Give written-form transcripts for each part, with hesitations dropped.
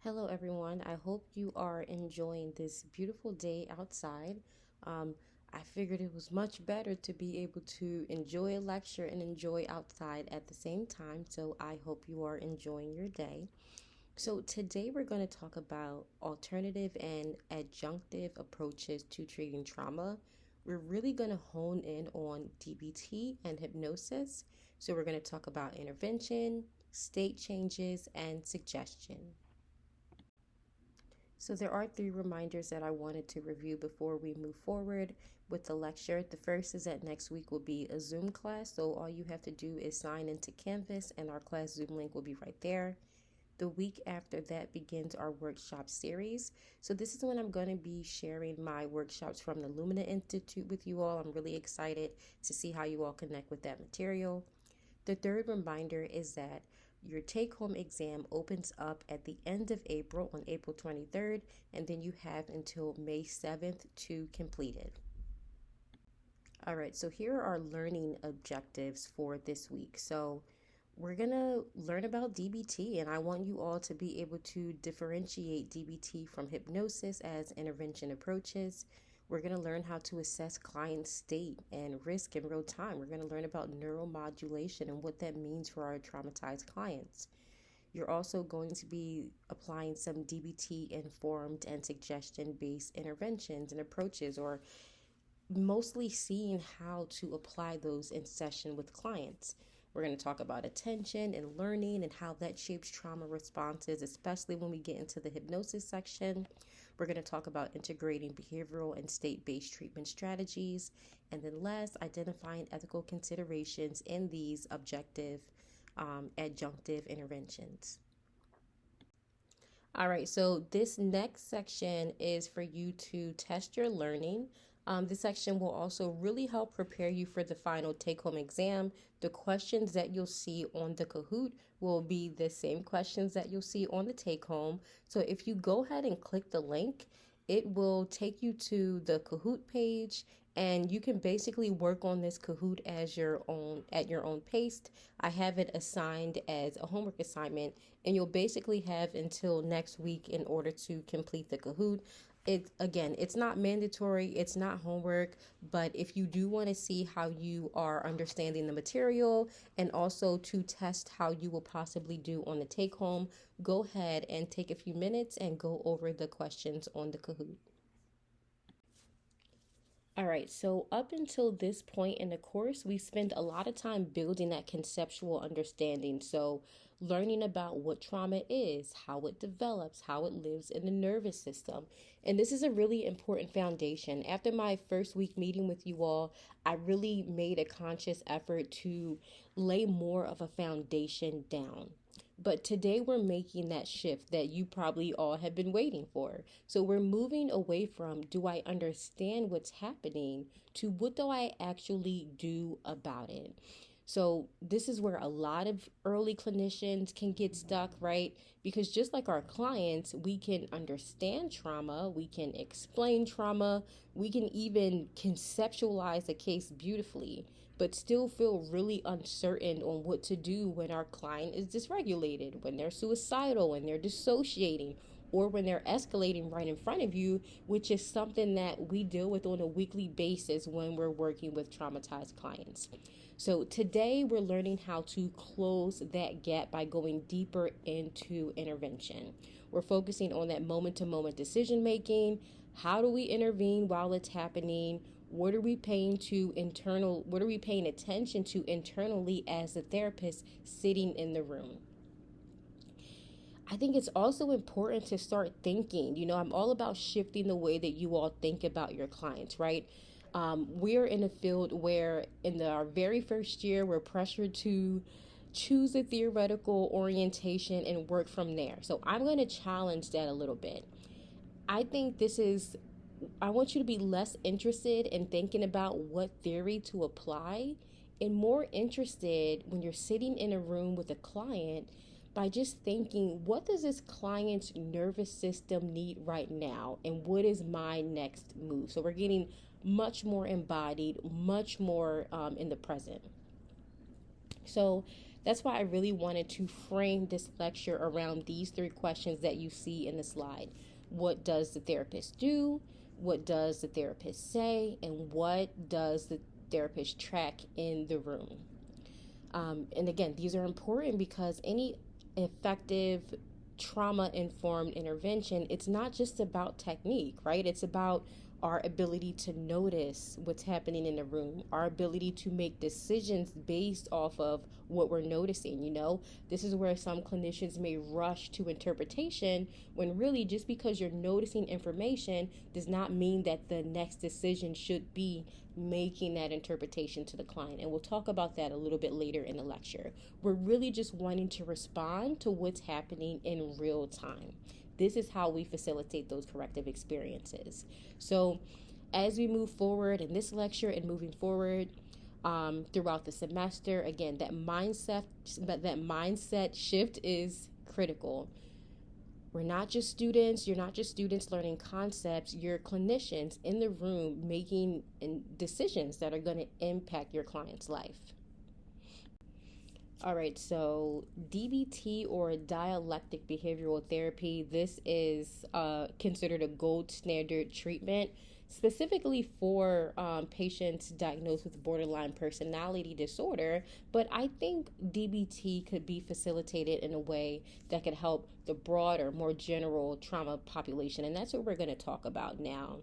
Hello, everyone. I hope you are enjoying this beautiful day outside. Um, I figured it was much better to be able to enjoy a lecture and enjoy outside at the same time. So I hope you are enjoying your day. So today we're going to talk about alternative and adjunctive approaches to treating trauma. We're really going to hone in on DBT and hypnosis. So we're going to talk about intervention, state changes, and suggestion. So there are three reminders that I wanted to review before we move forward with the lecture. The first is that next week will be a Zoom class. So all you have to do is sign into Canvas and our class Zoom link will be right there. The week after that begins our workshop series. So this is when I'm going to be sharing my workshops from the Lumina Institute with you all. I'm really excited to see how you all connect with that material. The third reminder is that your take-home exam opens up at the end of April on April 23rd, and then you have until May 7th to complete it. All right, so here are our learning objectives for this week. So we're going to learn about DBT, and I want you all to be able to differentiate DBT from hypnosis as intervention approaches. We're going to learn how to assess client state and risk in real time. We're going to learn about neuromodulation and what that means for our traumatized clients. You're also going to be applying some DBT-informed and suggestion-based interventions and approaches, or mostly seeing how to apply those in session with clients. We're going to talk about attention and learning and how that shapes trauma responses, especially when we get into the hypnosis section. We're going to talk about integrating behavioral and state-based treatment strategies. And then last, identifying ethical considerations in these objective, adjunctive interventions. All right, so this next section is for you to test your learning. This section will also really help prepare you for the final take-home exam. The questions that you'll see on the Kahoot will be the same questions that you'll see on the take-home. So if you go ahead and click the link, it will take you to the Kahoot page, and you can basically work on this Kahoot as your own at your own pace. I have it assigned as a homework assignment, and you'll basically have until next week in order to complete the Kahoot. It's not mandatory, it's not homework, but if you do want to see how you are understanding the material and also to test how you will possibly do on the take home, go ahead and take a few minutes and go over the questions on the Kahoot. All right, so up until this point in the course, we spend a lot of time building that conceptual understanding. So, learning about what trauma is, how it develops, how it lives in the nervous system. And this is a really important foundation. After my first week meeting with you all, I really made a conscious effort to lay more of a foundation down. But today we're making that shift that you probably all have been waiting for. So we're moving away from do I understand what's happening to what do I actually do about it? So this is where a lot of early clinicians can get stuck, right? Because just like our clients, we can understand trauma, we can explain trauma, we can even conceptualize a case beautifully, but still feel really uncertain on what to do when our client is dysregulated, when they're suicidal, when they're dissociating, or when they're escalating right in front of you, which is something that we deal with on a weekly basis when we're working with traumatized clients. So today we're learning how to close that gap by going deeper into intervention. We're focusing on that moment-to-moment decision making. How do we intervene while it's happening? What are we paying attention to internally as the therapist sitting in the room? I think it's also important to start thinking. I'm all about shifting the way that you all think about your clients, right? We're in a field where in our very first year, we're pressured to choose a theoretical orientation and work from there. So I'm going to challenge that a little bit. I want you to be less interested in thinking about what theory to apply and more interested when you're sitting in a room with a client by just thinking, what does this client's nervous system need right now? And what is my next move? So we're getting much more embodied, much more in the present. So That's why I really wanted to frame this lecture around these three questions that you see in the slide. What does the therapist do? What does the therapist say? And what does the therapist track in the room? And again, these are important because any effective trauma informed intervention, it's not just about technique, right? It's about our ability to notice what's happening in the room, our ability to make decisions based off of what we're noticing. This is where some clinicians may rush to interpretation when really just because you're noticing information does not mean that the next decision should be making that interpretation to the client. And we'll talk about that a little bit later in the lecture. We're really just wanting to respond to what's happening in real time. This is how we facilitate those corrective experiences. So as we move forward in this lecture and moving forward throughout the semester, again, that mindset shift is critical. We're not just students. You're not just students learning concepts. You're clinicians in the room making decisions that are going to impact your client's life. All right, so DBT, or dialectic behavioral therapy, this is considered a gold standard treatment specifically for patients diagnosed with borderline personality disorder. But I think DBT could be facilitated in a way that could help the broader, more general trauma population. And that's what we're going to talk about now.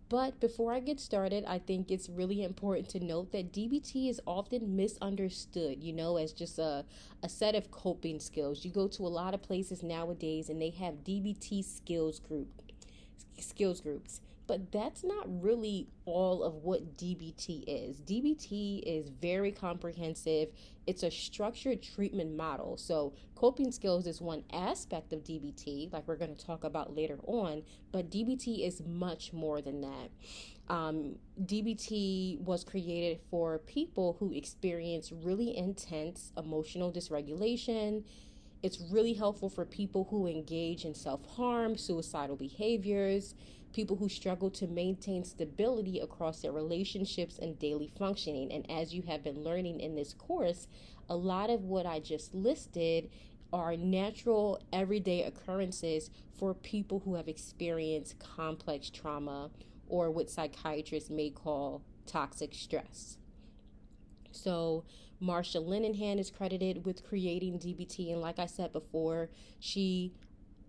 But before I get started, I think it's really important to note that DBT is often misunderstood, as just a set of coping skills. You go to a lot of places nowadays and they have DBT skills groups. But that's not really all of what DBT is. DBT is very comprehensive. It's a structured treatment model. So coping skills is one aspect of DBT, like we're going to talk about later on, but DBT is much more than that. DBT was created for people who experience really intense emotional dysregulation. It's really helpful for people who engage in self-harm, suicidal behaviors, people who struggle to maintain stability across their relationships and daily functioning. And as you have been learning in this course, a lot of what I just listed are natural, everyday occurrences for people who have experienced complex trauma, or what psychiatrists may call toxic stress. So Marsha Linehan is credited with creating DBT, and like I said before, she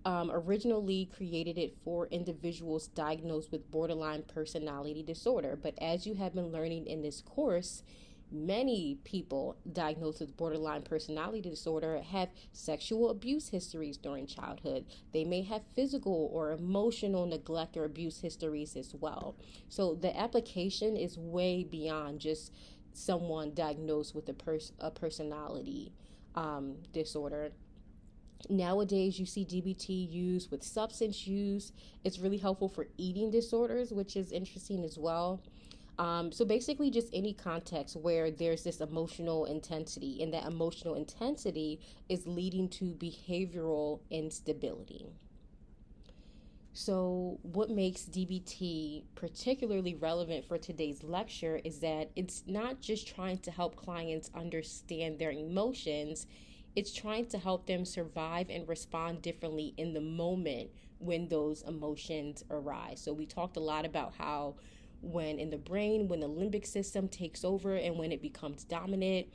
originally created it for individuals diagnosed with borderline personality disorder. But as you have been learning in this course, many people diagnosed with borderline personality disorder have sexual abuse histories during childhood. They may have physical or emotional neglect or abuse histories as well. So the application is way beyond just someone diagnosed with a personality disorder. Nowadays, you see DBT used with substance use. It's really helpful for eating disorders, which is interesting as well. So basically just any context where there's this emotional intensity, and that emotional intensity is leading to behavioral instability. So what makes DBT particularly relevant for today's lecture is that it's not just trying to help clients understand their emotions, it's trying to help them survive and respond differently in the moment when those emotions arise. So we talked a lot about how when in the brain, when the limbic system takes over and when it becomes dominant,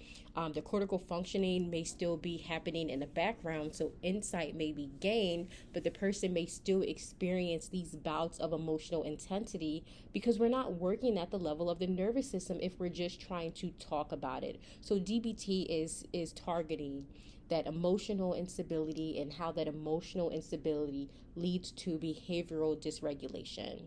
the cortical functioning may still be happening in the background. So insight may be gained, but the person may still experience these bouts of emotional intensity because we're not working at the level of the nervous system if we're just trying to talk about it. So DBT is targeting that emotional instability and how that emotional instability leads to behavioral dysregulation.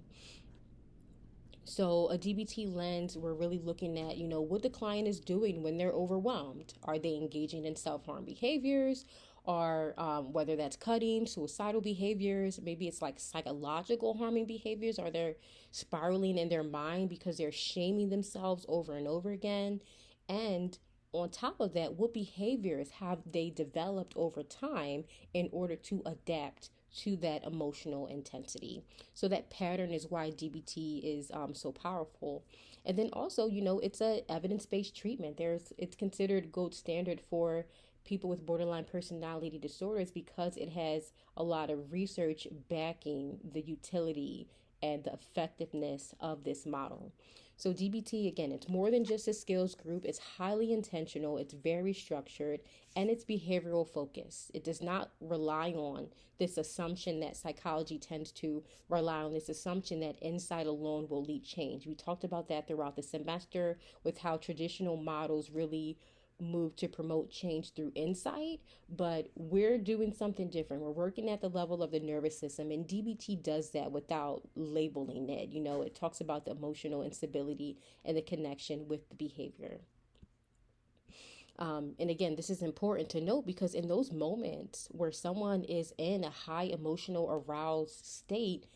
So a DBT lens, we're really looking at, what the client is doing when they're overwhelmed. Are they engaging in self-harm behaviors, or whether that's cutting, suicidal behaviors, maybe it's like psychological harming behaviors, or they're spiraling in their mind because they're shaming themselves over and over again. And on top of that, what behaviors have they developed over time in order to adapt to that emotional intensity. So that pattern is why DBT is so powerful. And then also, it's a evidence-based treatment. It's considered gold standard for people with borderline personality disorders because it has a lot of research backing the utility and the effectiveness of this model. So DBT, again, it's more than just a skills group. It's highly intentional, it's very structured, and it's behavioral focused. It does not rely on this assumption that psychology tends to rely on, this assumption that insight alone will lead change. We talked about that throughout the semester with how traditional models really move to promote change through insight, but we're doing something different. We're working at the level of the nervous system, and DBT does that without labeling it. It talks about the emotional instability and the connection with the behavior. And again, this is important to note because in those moments where someone is in a high emotional aroused state,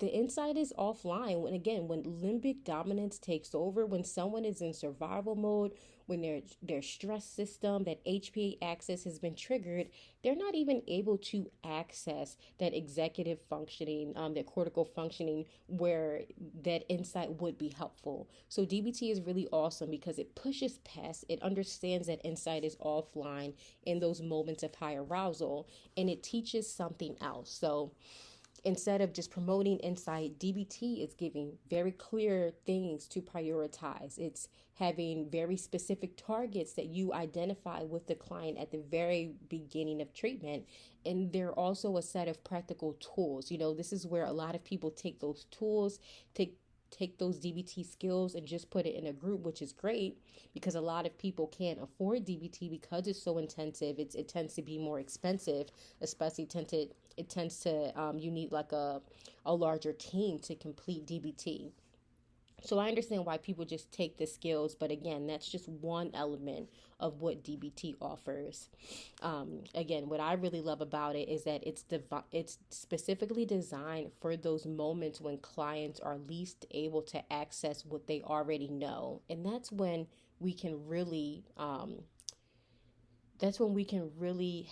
the insight is offline. When limbic dominance takes over, when someone is in survival mode, when their stress system, that HPA axis has been triggered, they're not even able to access that executive functioning, that cortical functioning where that insight would be helpful. So DBT is really awesome because it pushes past, it understands that insight is offline in those moments of high arousal, and it teaches something else. So instead of just promoting insight, DBT is giving very clear things to prioritize. It's having very specific targets that you identify with the client at the very beginning of treatment. And they're also a set of practical tools. This is where a lot of people take those tools, take those DBT skills and just put it in a group, which is great because a lot of people can't afford DBT because it's so intensive. It tends to be more expensive, especially it tends to you need like a larger team to complete DBT. So I understand why people just take the skills, but again, that's just one element of what DBT offers. Again, what I really love about it is that it's specifically designed for those moments when clients are least able to access what they already know, and that's when we can really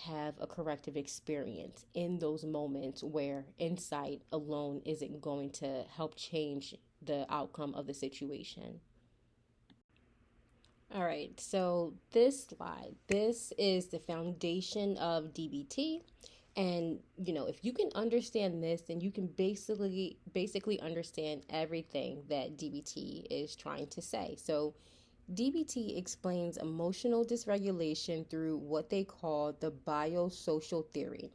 have a corrective experience in those moments where insight alone isn't going to help change the outcome of the situation. All right, so this is the foundation of DBT. And if you can understand this, then you can basically understand everything that DBT is trying to say. So DBT explains emotional dysregulation through what they call the biosocial theory.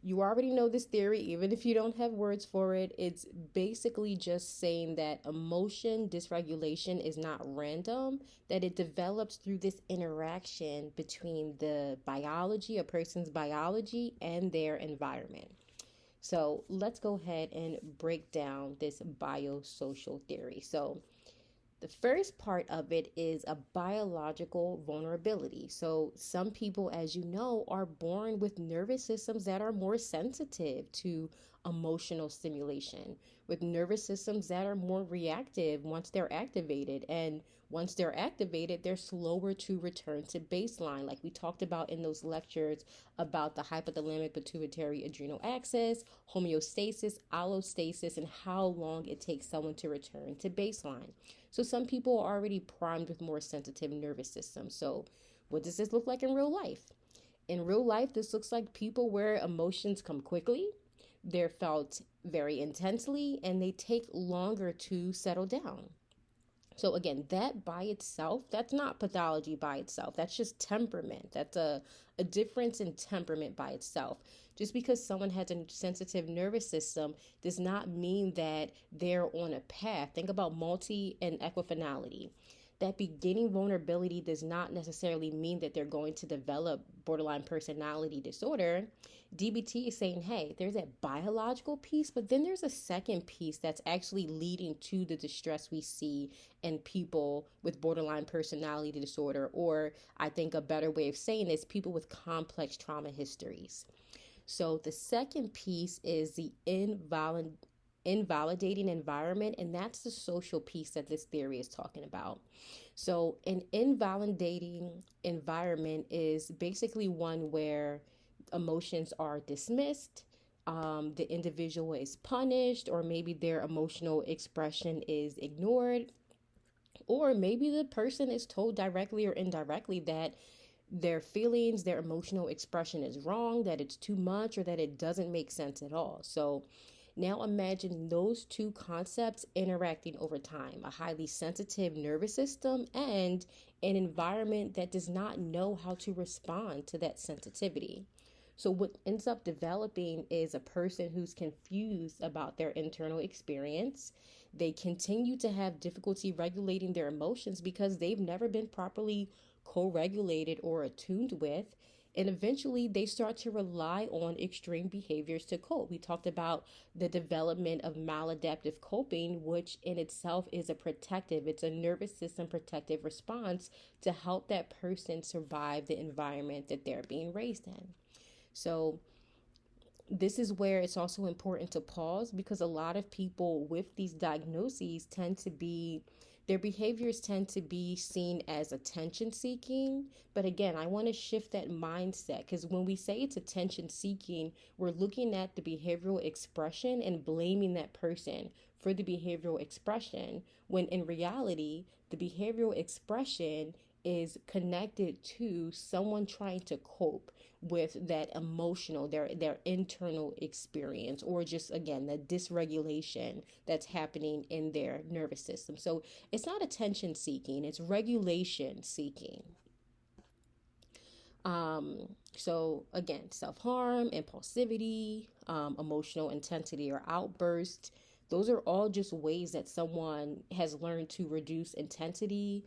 You already know this theory, even if you don't have words for it. It's basically just saying that emotion dysregulation is not random, that it develops through this interaction between a person's biology, and their environment. So let's go ahead and break down this biosocial theory. So the first part of it is a biological vulnerability. So some people, as you know, are born with nervous systems that are more sensitive to emotional stimulation, with nervous systems that are more reactive once they're activated. And once they're activated, they're slower to return to baseline, like we talked about in those lectures about the hypothalamic pituitary adrenal axis, homeostasis, allostasis, and how long it takes someone to return to baseline. So some people are already primed with more sensitive nervous systems. So what does this look like in real life? In real life, this looks like people where emotions come quickly, they're felt very intensely, and they take longer to settle down. So again, that by itself, that's not pathology by itself. That's just temperament. That's a difference in temperament by itself. Just because someone has a sensitive nervous system does not mean that they're on a path. Think about multi and equifinality. That beginning vulnerability does not necessarily mean that they're going to develop borderline personality disorder. DBT is saying, hey, there's that biological piece, but then there's a second piece that's actually leading to the distress we see in people with borderline personality disorder, or I think a better way of saying this, people with complex trauma histories. So the second piece is the invalidating environment, and that's the social piece that this theory is talking about. So an invalidating environment is basically one where emotions are dismissed, the individual is punished, or maybe their emotional expression is ignored, or maybe the person is told directly or indirectly that their feelings, their emotional expression is wrong, that it's too much, or that it doesn't make sense at all. So now imagine those two concepts interacting over time: a highly sensitive nervous system and an environment that does not know how to respond to that sensitivity. So, what ends up developing is a person who's confused about their internal experience. They continue to have difficulty regulating their emotions because they've never been properly co regulated or attuned with. And eventually, they start to rely on extreme behaviors to cope. We talked about the development of maladaptive coping, which in itself is it's a nervous system protective response to help that person survive the environment that they're being raised in. So, this is where it's also important to pause, because a lot of people with these diagnoses their behaviors tend to be seen as attention seeking. But again, I want to shift that mindset, because when we say it's attention seeking, we're looking at the behavioral expression and blaming that person for the behavioral expression, when in reality, the behavioral expression is connected to someone trying to cope with that emotional, their internal experience, or just again the dysregulation that's happening in their nervous system. So it's not attention seeking, it's regulation seeking. So again, self-harm, impulsivity, emotional intensity or outburst, those are all just ways that someone has learned to reduce intensity.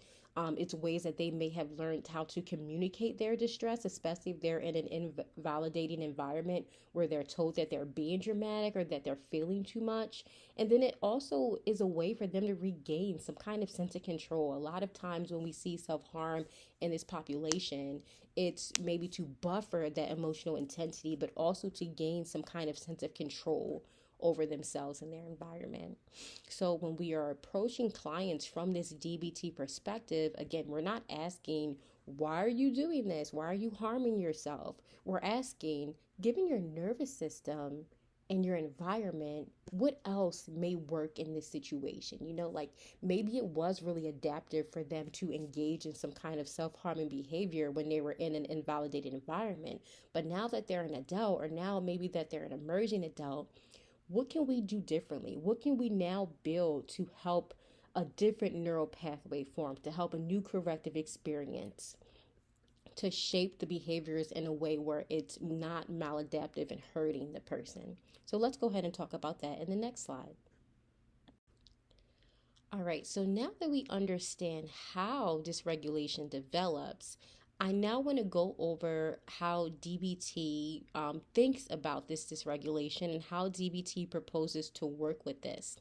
It's ways that they may have learned how to communicate their distress, especially if they're in an invalidating environment where they're told that they're being dramatic or that they're feeling too much. And then it also is a way for them to regain some kind of sense of control. A lot of times when we see self-harm in this population, it's maybe to buffer that emotional intensity, but also to gain some kind of sense of control over themselves and their environment. So when we are approaching clients from this DBT perspective, again, we're not asking, why are you doing this? Why are you harming yourself? We're asking, given your nervous system and your environment, what else may work in this situation? Like maybe it was really adaptive for them to engage in some kind of self-harming behavior when they were in an invalidated environment. But now that they're an adult, or now maybe that they're an emerging adult, what can we do differently? What can we now build to help a different neural pathway form, to help a new corrective experience, to shape the behaviors in a way where it's not maladaptive and hurting the person? So let's go ahead and talk about that in the next slide. All right, so now that we understand how dysregulation develops, I now want to go over how DBT thinks about this dysregulation and how DBT proposes to work with this.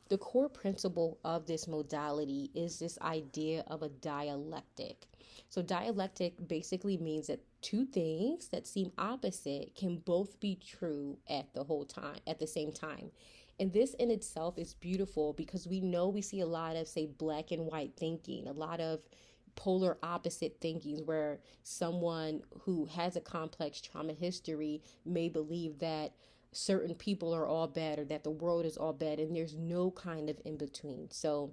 The core principle of this modality is this idea of a dialectic. So dialectic basically means that two things that seem opposite can both be true at the same time. And this in itself is beautiful, because we see a lot of, say, black and white thinking, a lot of polar opposite thinkings, where someone who has a complex trauma history may believe that certain people are all bad, or that the world is all bad, and there's no kind of in between. So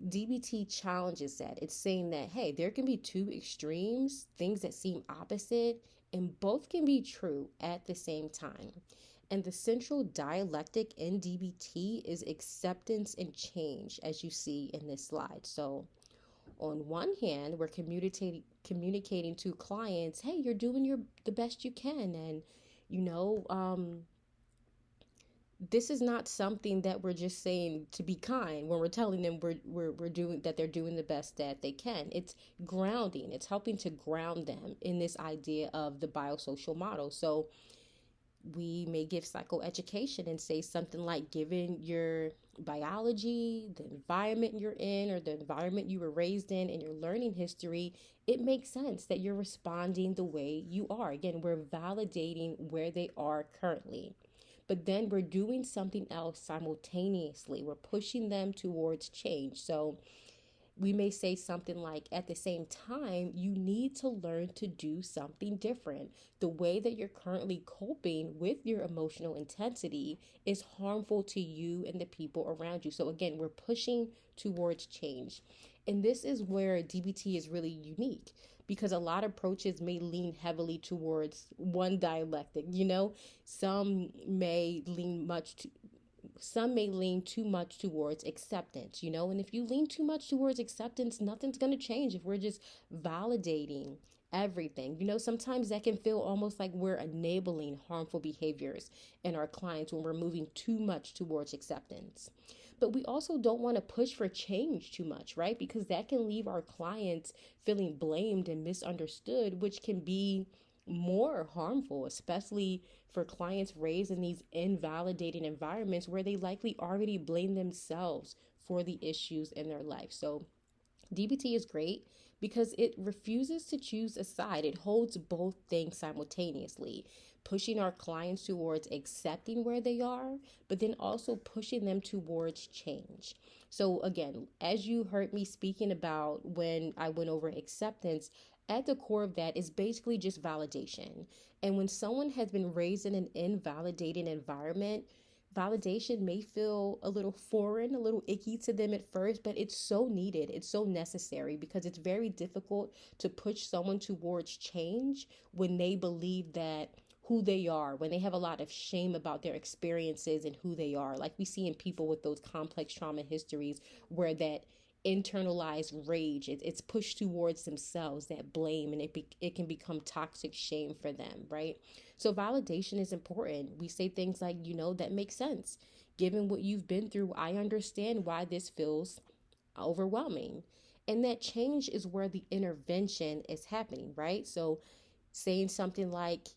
DBT challenges that. It's saying that, hey, there can be two extremes, things that seem opposite, and both can be true at the same time. And the central dialectic in DBT is acceptance and change, as you see in this slide. So on one hand, we're communicating to clients, hey, you're doing the best you can, and this is not something that we're just saying to be kind when we're telling them we're doing that, they're doing the best that they can. It's grounding. It's helping to ground them in this idea of the biosocial model. So we may give psychoeducation and say something like, given your biology, the environment you're in, or the environment you were raised in, and your learning history, it makes sense that you're responding the way you are. Again, we're validating where they are currently. But then we're doing something else simultaneously. We're pushing them towards change. So we may say something like, at the same time, you need to learn to do something different. The way that you're currently coping with your emotional intensity is harmful to you and the people around you. So, again, we're pushing towards change. And this is where DBT is really unique, because a lot of approaches may lean heavily towards one dialectic. Some may lean too much towards acceptance, and if you lean too much towards acceptance, nothing's going to change if we're just validating everything. Sometimes that can feel almost like we're enabling harmful behaviors in our clients when we're moving too much towards acceptance. But we also don't want to push for change too much, right? Because that can leave our clients feeling blamed and misunderstood, which can be more harmful, especially for clients raised in these invalidating environments where they likely already blame themselves for the issues in their life. So DBT is great because it refuses to choose a side. It holds both things simultaneously, pushing our clients towards accepting where they are, but then also pushing them towards change. So again, as you heard me speaking about when I went over acceptance, at the core of that is basically just validation. And when someone has been raised in an invalidating environment, validation may feel a little foreign, a little icky to them at first, but it's so needed. It's so necessary, because it's very difficult to push someone towards change when they believe that who they are, when they have a lot of shame about their experiences and who they are. Like we see in people with those complex trauma histories, where that internalized rage, it's pushed towards themselves, that blame, and it can become toxic shame for them, right? So validation is important. We say things like, that makes sense. Given what you've been through, I understand why this feels overwhelming. And that change is where the intervention is happening, right? So saying something like,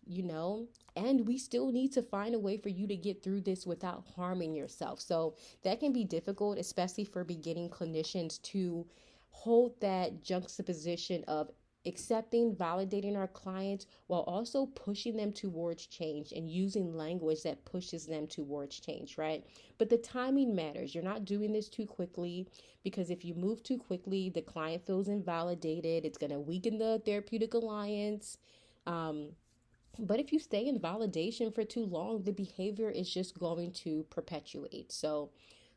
and we still need to find a way for you to get through this without harming yourself. So that can be difficult, especially for beginning clinicians, to hold that juxtaposition of accepting, validating our clients while also pushing them towards change and using language that pushes them towards change, right? But the timing matters. You're not doing this too quickly, because if you move too quickly, the client feels invalidated. It's going to weaken the therapeutic alliance. But if you stay in validation for too long, the behavior is just going to perpetuate. So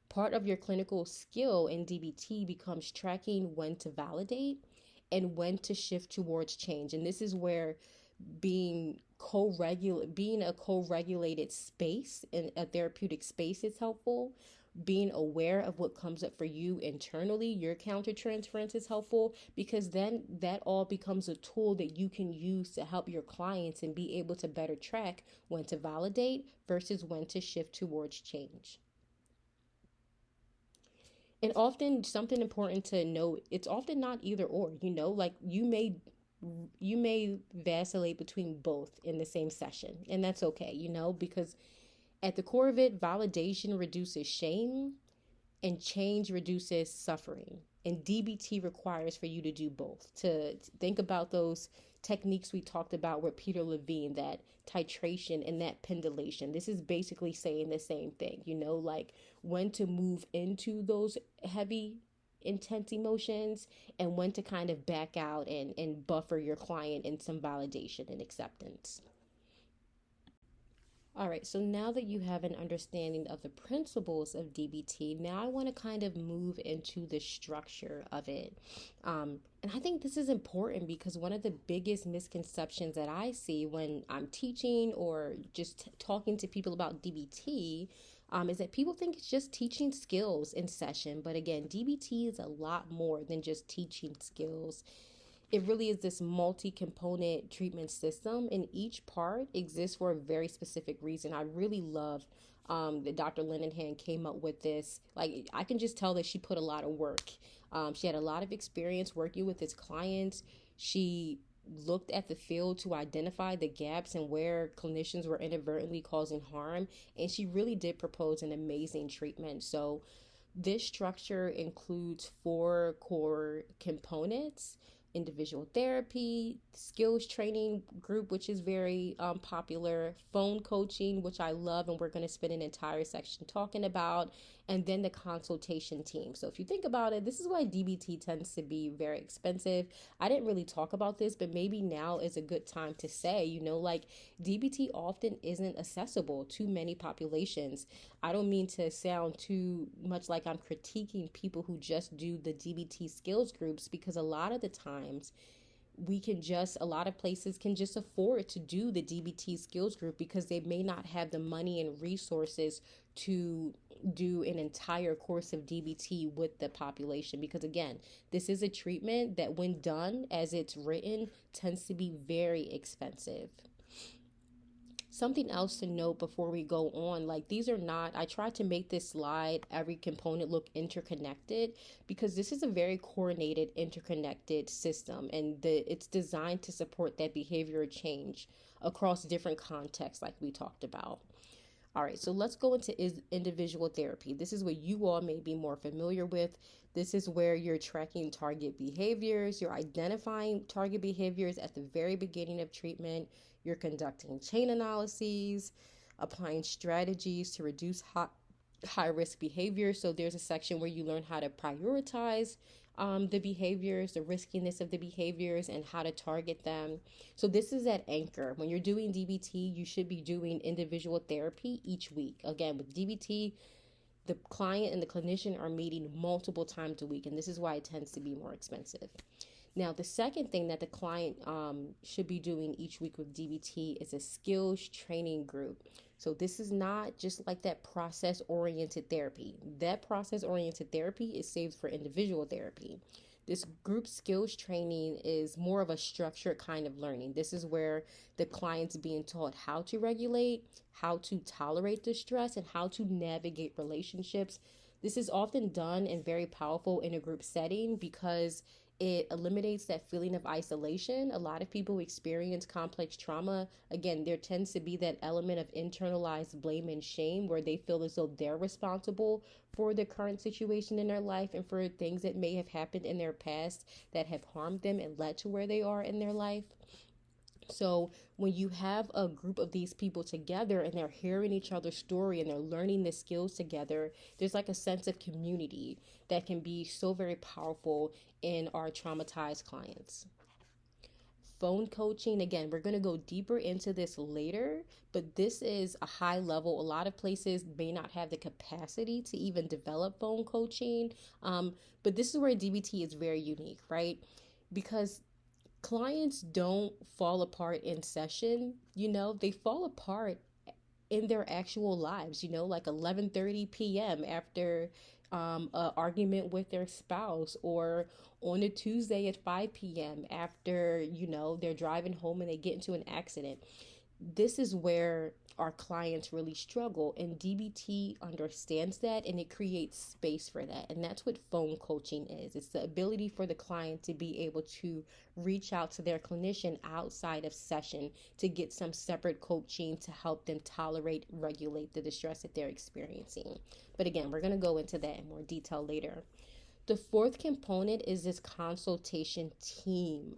part of your clinical skill in DBT becomes tracking when to validate and when to shift towards change. And this is where being a co-regulated space in a therapeutic space is helpful. Being aware of what comes up for you internally, your countertransference, is helpful, because then that all becomes a tool that you can use to help your clients and be able to better track when to validate versus when to shift towards change. And often, something important to note, it's often not either or, like you may vacillate between both in the same session, and that's okay, because at the core of it, validation reduces shame and change reduces suffering. And DBT requires for you to do both. To think about those techniques we talked about with Peter Levine, that titration and that pendulation. This is basically saying the same thing, like when to move into those heavy, intense emotions and when to kind of back out and buffer your client in some validation and acceptance. All right, so now that you have an understanding of the principles of DBT, now I want to kind of move into the structure of it. And I think this is important, because one of the biggest misconceptions that I see when I'm teaching or just talking to people about DBT is that people think it's just teaching skills in session. But again, DBT is a lot more than just teaching skills. It really is this multi-component treatment system, and each part exists for a very specific reason. I really love that Dr. Linehan came up with this. Like, I can just tell that she put a lot of work. She had a lot of experience working with his clients. She looked at the field to identify the gaps and where clinicians were inadvertently causing harm, and she really did propose an amazing treatment. So this structure includes 4 core components: individual therapy, skills training group, which is very popular, phone coaching, which I love, and we're going to spend an entire section talking about, and then the consultation team. So if you think about it, this is why DBT tends to be very expensive. I didn't really talk about this, but maybe now is a good time to say, like DBT often isn't accessible to many populations. I don't mean to sound too much like I'm critiquing people who just do the DBT skills groups, because a lot of the times a lot of places can just afford to do the DBT skills group because they may not have the money and resources to do an entire course of DBT with the population. Because again, this is a treatment that when done as it's written tends to be very expensive. Something else to note before we go on, like these are not, I tried to make this slide, every component look interconnected, because this is a very coordinated, interconnected system, and it's designed to support that behavior change across different contexts like we talked about. All right, so let's go into individual therapy. This is what you all may be more familiar with. This is where you're tracking target behaviors, you're identifying target behaviors at the very beginning of treatment, you're conducting chain analyses, applying strategies to reduce high risk behavior. So there's a section where you learn how to prioritize the behaviors, the riskiness of the behaviors, and how to target them. So this is that anchor. When you're doing DBT, you should be doing individual therapy each week. Again, with DBT, the client and the clinician are meeting multiple times a week, and this is why it tends to be more expensive. Now, the second thing that the client should be doing each week with DBT is a skills training group. So this is not just like that process-oriented therapy. That process-oriented therapy is saved for individual therapy. This group skills training is more of a structured kind of learning. This is where the client's being taught how to regulate, how to tolerate the stress, and how to navigate relationships. This is often done and very powerful in a group setting because it eliminates that feeling of isolation. A lot of people experience complex trauma. Again, there tends to be that element of internalized blame and shame where they feel as though they're responsible for the current situation in their life and for things that may have happened in their past that have harmed them and led to where they are in their life. So when you have a group of these people together and they're hearing each other's story and they're learning the skills together, there's like a sense of community that can be so very powerful in our traumatized clients. Phone coaching, again, we're going to go deeper into this later, but this is a high level. A lot of places may not have the capacity to even develop phone coaching, but this is where DBT is very unique, right? Because clients don't fall apart in session, they fall apart in their actual lives, like 11:30 p.m. after an argument with their spouse, or on a Tuesday at 5 p.m. after, they're driving home and they get into an accident. This is where our clients really struggle, and DBT understands that, and it creates space for that. And that's what phone coaching is. It's the ability for the client to be able to reach out to their clinician outside of session to get some separate coaching to help them tolerate, regulate the distress that they're experiencing. But again, we're going to go into that in more detail later. The fourth component is this consultation team.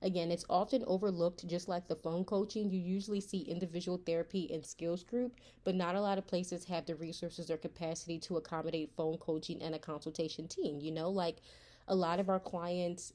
Again, it's often overlooked, just like the phone coaching. You usually see individual therapy and skills group, but not a lot of places have the resources or capacity to accommodate phone coaching and a consultation team. Like a lot of our clients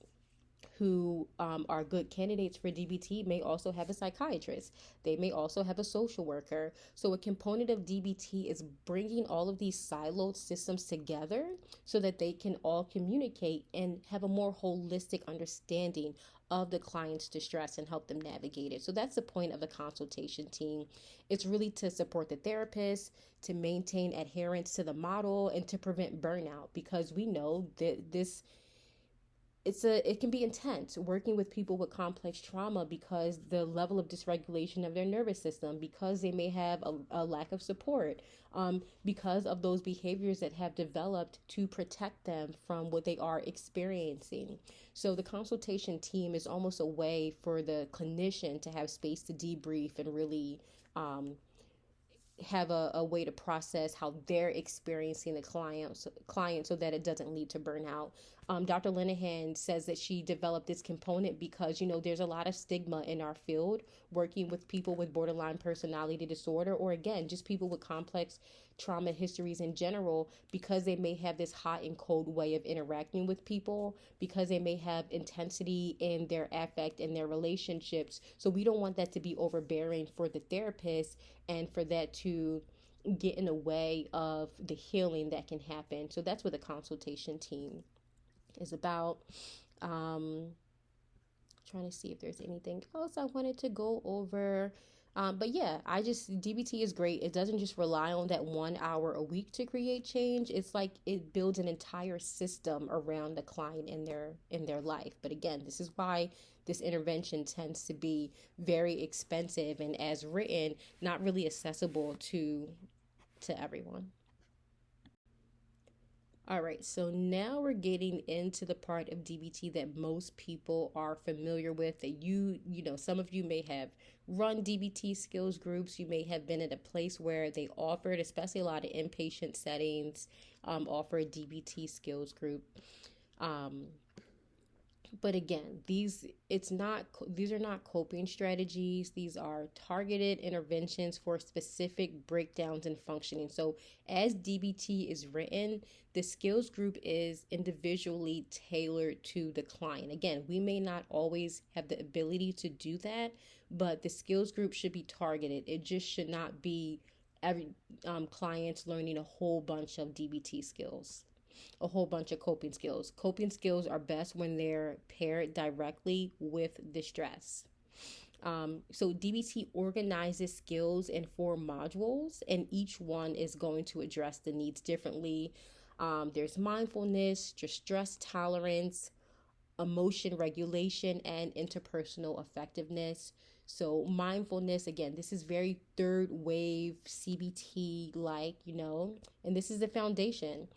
who are good candidates for DBT may also have a psychiatrist. They may also have a social worker. So a component of DBT is bringing all of these siloed systems together so that they can all communicate and have a more holistic understanding of the client's distress and help them navigate it. So that's the point of the consultation team. It's really to support the therapist, to maintain adherence to the model, and to prevent burnout, because we know that it can be intense working with people with complex trauma because the level of dysregulation of their nervous system, because they may have a lack of support, because of those behaviors that have developed to protect them from what they are experiencing. So the consultation team is almost a way for the clinician to have space to debrief and really have a way to process how they're experiencing the client so that it doesn't lead to burnout. Dr. Linehan says that she developed this component because, there's a lot of stigma in our field working with people with borderline personality disorder, or again, just people with complex trauma histories in general, because they may have this hot and cold way of interacting with people, because they may have intensity in their affect and their relationships. So we don't want that to be overbearing for the therapist and for that to get in the way of the healing that can happen. So that's what the consultation team is about. Trying to see if there's anything else I wanted to go over. But yeah, DBT is great. It doesn't just rely on that 1 hour a week to create change. It's like it builds an entire system around the client in their life. But again, this is why this intervention tends to be very expensive and, as written, not really accessible to everyone. All right, so now we're getting into the part of DBT that most people are familiar with, that some of you may have run DBT skills groups. You may have been at a place where they offered, especially a lot of inpatient settings, offer a DBT skills group. But again, these are not coping strategies. These are targeted interventions for specific breakdowns in functioning. So as DBT is written, the skills group is individually tailored to the client. Again, we may not always have the ability to do that, but the skills group should be targeted. It just should not be every clients learning a whole bunch of DBT skills, a whole bunch of coping skills. Coping skills are best when they're paired directly with distress. So DBT organizes skills in 4 modules, and each one is going to address the needs differently. There's mindfulness, distress tolerance, emotion regulation, and interpersonal effectiveness. So mindfulness, again, this is very third wave CBT like, and this is the foundation.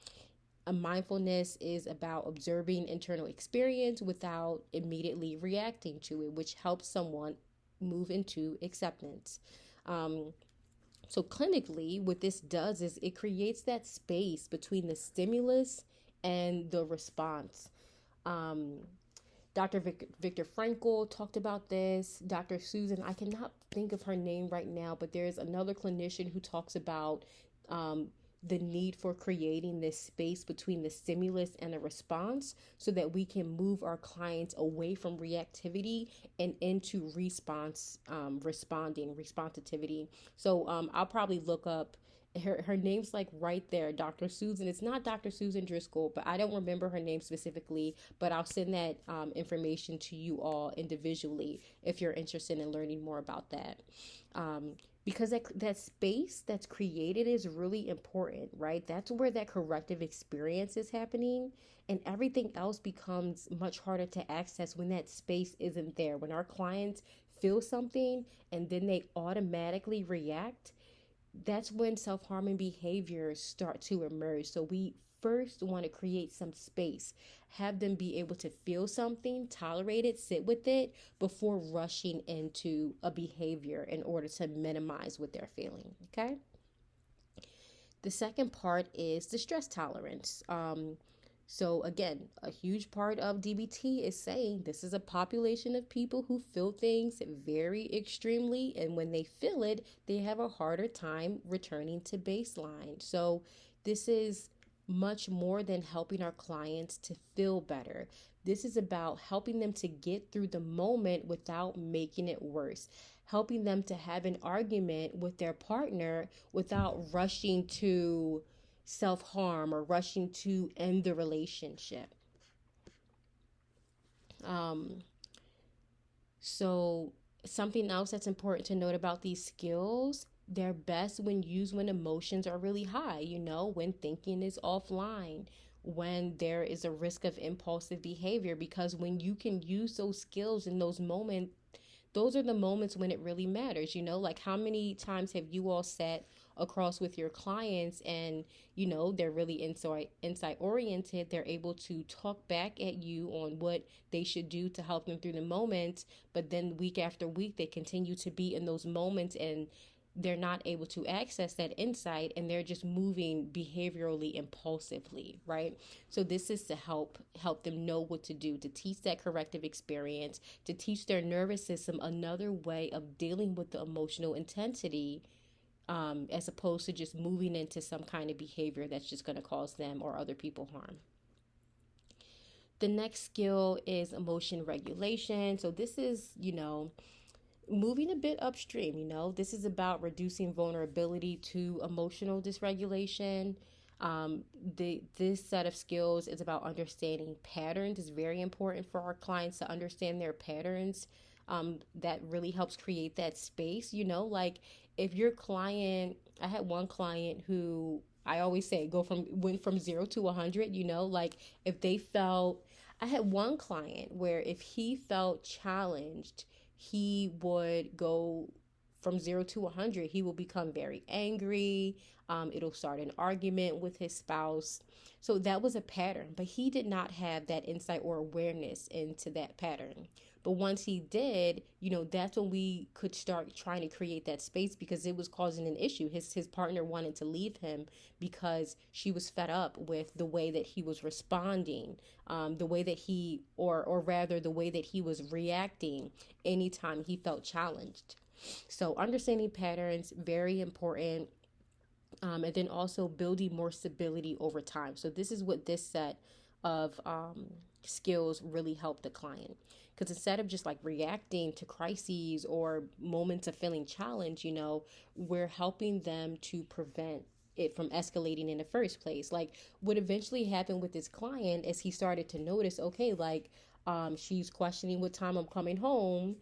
A mindfulness is about observing internal experience without immediately reacting to it, which helps someone move into acceptance. So clinically, what this does is it creates that space between the stimulus and the response. Dr. Viktor Frankl talked about this. Dr. Susan, I cannot think of her name right now, but there's another clinician who talks about the need for creating this space between the stimulus and the response so that we can move our clients away from reactivity and into responsitivity. So I'll probably look up her name's like right there, Dr. Susan. It's not Dr. Susan Driscoll, but I don't remember her name specifically, but I'll send that information to you all individually if you're interested in learning more about that. Because that space that's created is really important, right? That's where that corrective experience is happening, and everything else becomes much harder to access when that space isn't there. When our clients feel something and then they automatically react, that's when self-harming behaviors start to emerge. So we first want to create some space, have them be able to feel something, tolerate it, sit with it before rushing into a behavior in order to minimize what they're feeling. Okay. The second part is the stress tolerance. So again, a huge part of DBT is saying this is a population of people who feel things very extremely, and when they feel it, they have a harder time returning to baseline. So this is much more than helping our clients to feel better. This is about helping them to get through the moment without making it worse, helping them to have an argument with their partner without rushing to self-harm or rushing to end the relationship. So something else that's important to note about these skills, they're best when used when emotions are really high, when thinking is offline, when there is a risk of impulsive behavior, because when you can use those skills in those moments, those are the moments when it really matters. Like how many times have you all sat across with your clients and, they're really insight oriented. They're able to talk back at you on what they should do to help them through the moments. But then week after week, they continue to be in those moments and they're not able to access that insight, and they're just moving behaviorally impulsively, right? So this is to help them know what to do, to teach that corrective experience, to teach their nervous system another way of dealing with the emotional intensity, as opposed to just moving into some kind of behavior that's just going to cause them or other people harm. The next skill is emotion regulation. So this is, moving a bit upstream. This is about reducing vulnerability to emotional dysregulation. This set of skills is about understanding patterns. It's very important for our clients to understand their patterns. That really helps create that space. Like if your client, I had one client who I always say went from 0 to 100. Like if they felt, I had one client where if he felt challenged, he would go from 0 to 100. He will become very angry. It'll start an argument with his spouse. So that was a pattern, but he did not have that insight or awareness into that pattern. But once he did, that's when we could start trying to create that space, because it was causing an issue. His partner wanted to leave him because she was fed up with the way that he was responding, the way that or rather the way that he was reacting anytime he felt challenged. So understanding patterns, very important. And then also building more stability over time. So this is what this set of skills really help the client. Because instead of just like reacting to crises or moments of feeling challenged, we're helping them to prevent it from escalating in the first place. Like what eventually happened with this client is he started to notice, okay, like she's questioning what time I'm coming home.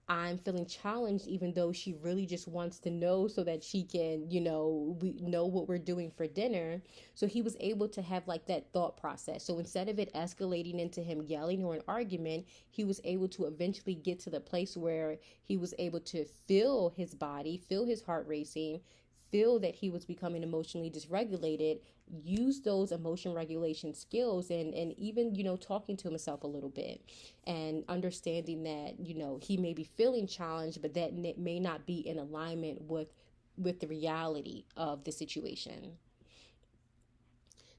I'm feeling challenged, even though she really just wants to know so that she can, we know what we're doing for dinner. So he was able to have like that thought process. So instead of it escalating into him yelling or an argument, he was able to eventually get to the place where he was able to feel his body, feel his heart racing, feel that he was becoming emotionally dysregulated, use those emotion regulation skills, and even, talking to himself a little bit and understanding that, he may be feeling challenged, but that may not be in alignment with the reality of the situation.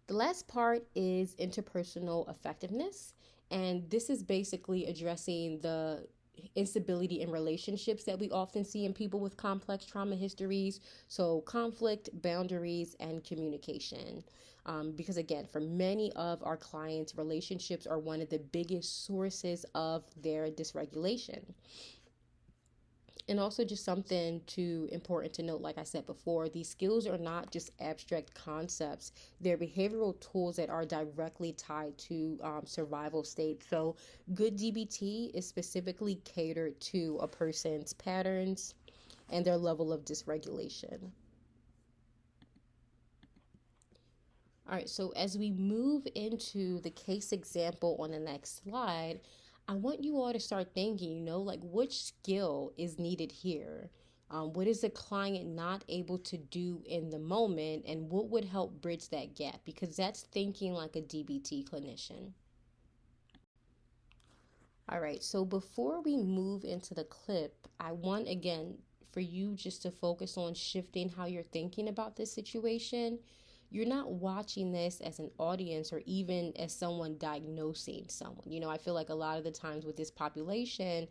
The last part is interpersonal effectiveness. And this is basically addressing the instability in relationships that we often see in people with complex trauma histories. So conflict, boundaries, and communication. Because again, for many of our clients, relationships are one of the biggest sources of their dysregulation. And also just something important to note, like I said before, these skills are not just abstract concepts. They're behavioral tools that are directly tied to survival states. So good DBT is specifically catered to a person's patterns and their level of dysregulation. All right, so as we move into the case example on the next slide, I want you all to start thinking, like which skill is needed here? What is the client not able to do in the moment, and what would help bridge that gap? Because that's thinking like a DBT clinician. All right, so before we move into the clip, I want again for you just to focus on shifting how you're thinking about this situation. You're not watching this as an audience or even as someone diagnosing someone. I feel like a lot of the times with this population,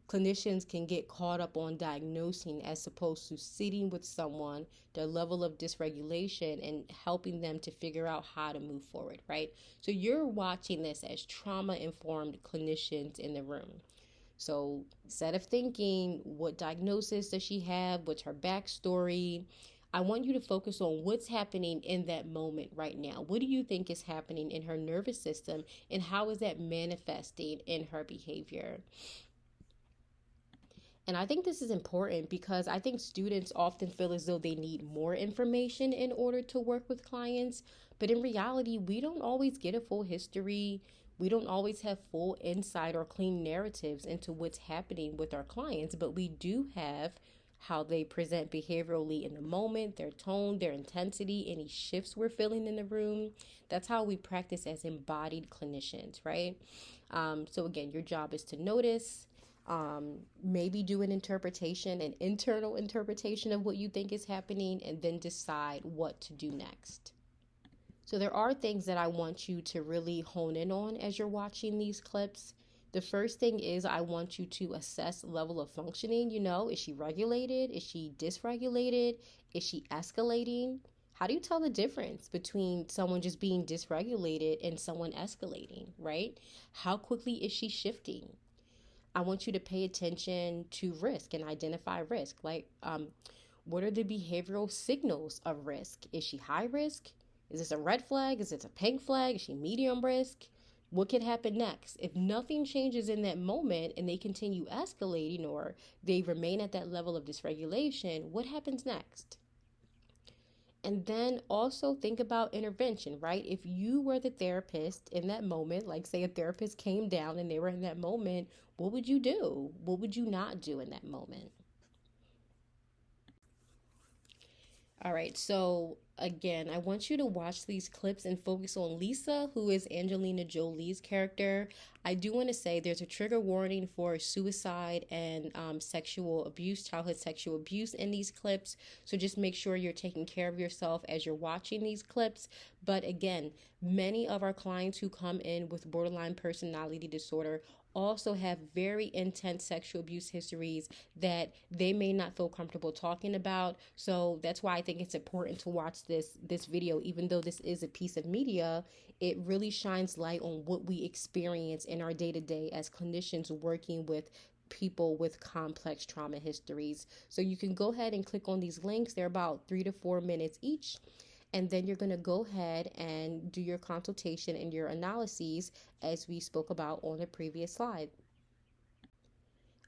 clinicians can get caught up on diagnosing as opposed to sitting with someone, their level of dysregulation, and helping them to figure out how to move forward, right? So you're watching this as trauma-informed clinicians in the room. So instead of thinking, what diagnosis does she have? What's her backstory? I want you to focus on what's happening in that moment right now. What do you think is happening in her nervous system, and how is that manifesting in her behavior? And I think this is important because I think students often feel as though they need more information in order to work with clients. But in reality, we don't always get a full history. We don't always have full insight or clean narratives into what's happening with our clients, but we do have how they present behaviorally in the moment, their tone, their intensity, any shifts we're feeling in the room. That's how we practice as embodied clinicians, right? So again, your job is to notice, Maybe do an interpretation, an internal interpretation of what you think is happening, and then decide what to do next. So there are things that I want you to really hone in on as you're watching these clips. The first thing is I want you to assess level of functioning. Is she regulated? Is she dysregulated? Is she escalating? How do you tell the difference between someone just being dysregulated and someone escalating, right? How quickly is she shifting? I want you to pay attention to risk and identify risk. What are the behavioral signals of risk? Is she high risk? Is this a red flag? Is it a pink flag? Is she medium risk? What could happen next? If nothing changes in that moment and they continue escalating or they remain at that level of dysregulation, what happens next? And then also think about intervention, right? If you were the therapist in that moment, like say a therapist came down and they were in that moment, what would you do? What would you not do in that moment? All right, so again, I want you to watch these clips and focus on Lisa, who is Angelina Jolie's character. I do want to say there's a trigger warning for suicide and sexual abuse, childhood sexual abuse in these clips. So just make sure you're taking care of yourself as you're watching these clips. But again, many of our clients who come in with borderline personality disorder also have very intense sexual abuse histories that they may not feel comfortable talking about. So that's why I think it's important to watch this video. Even though this is a piece of media, it really shines light on what we experience in our day-to-day as clinicians working with people with complex trauma histories. So you can go ahead and click on these links. They're about 3 to 4 minutes each. And then you're going to go ahead and do your consultation and your analyses as we spoke about on the previous slide.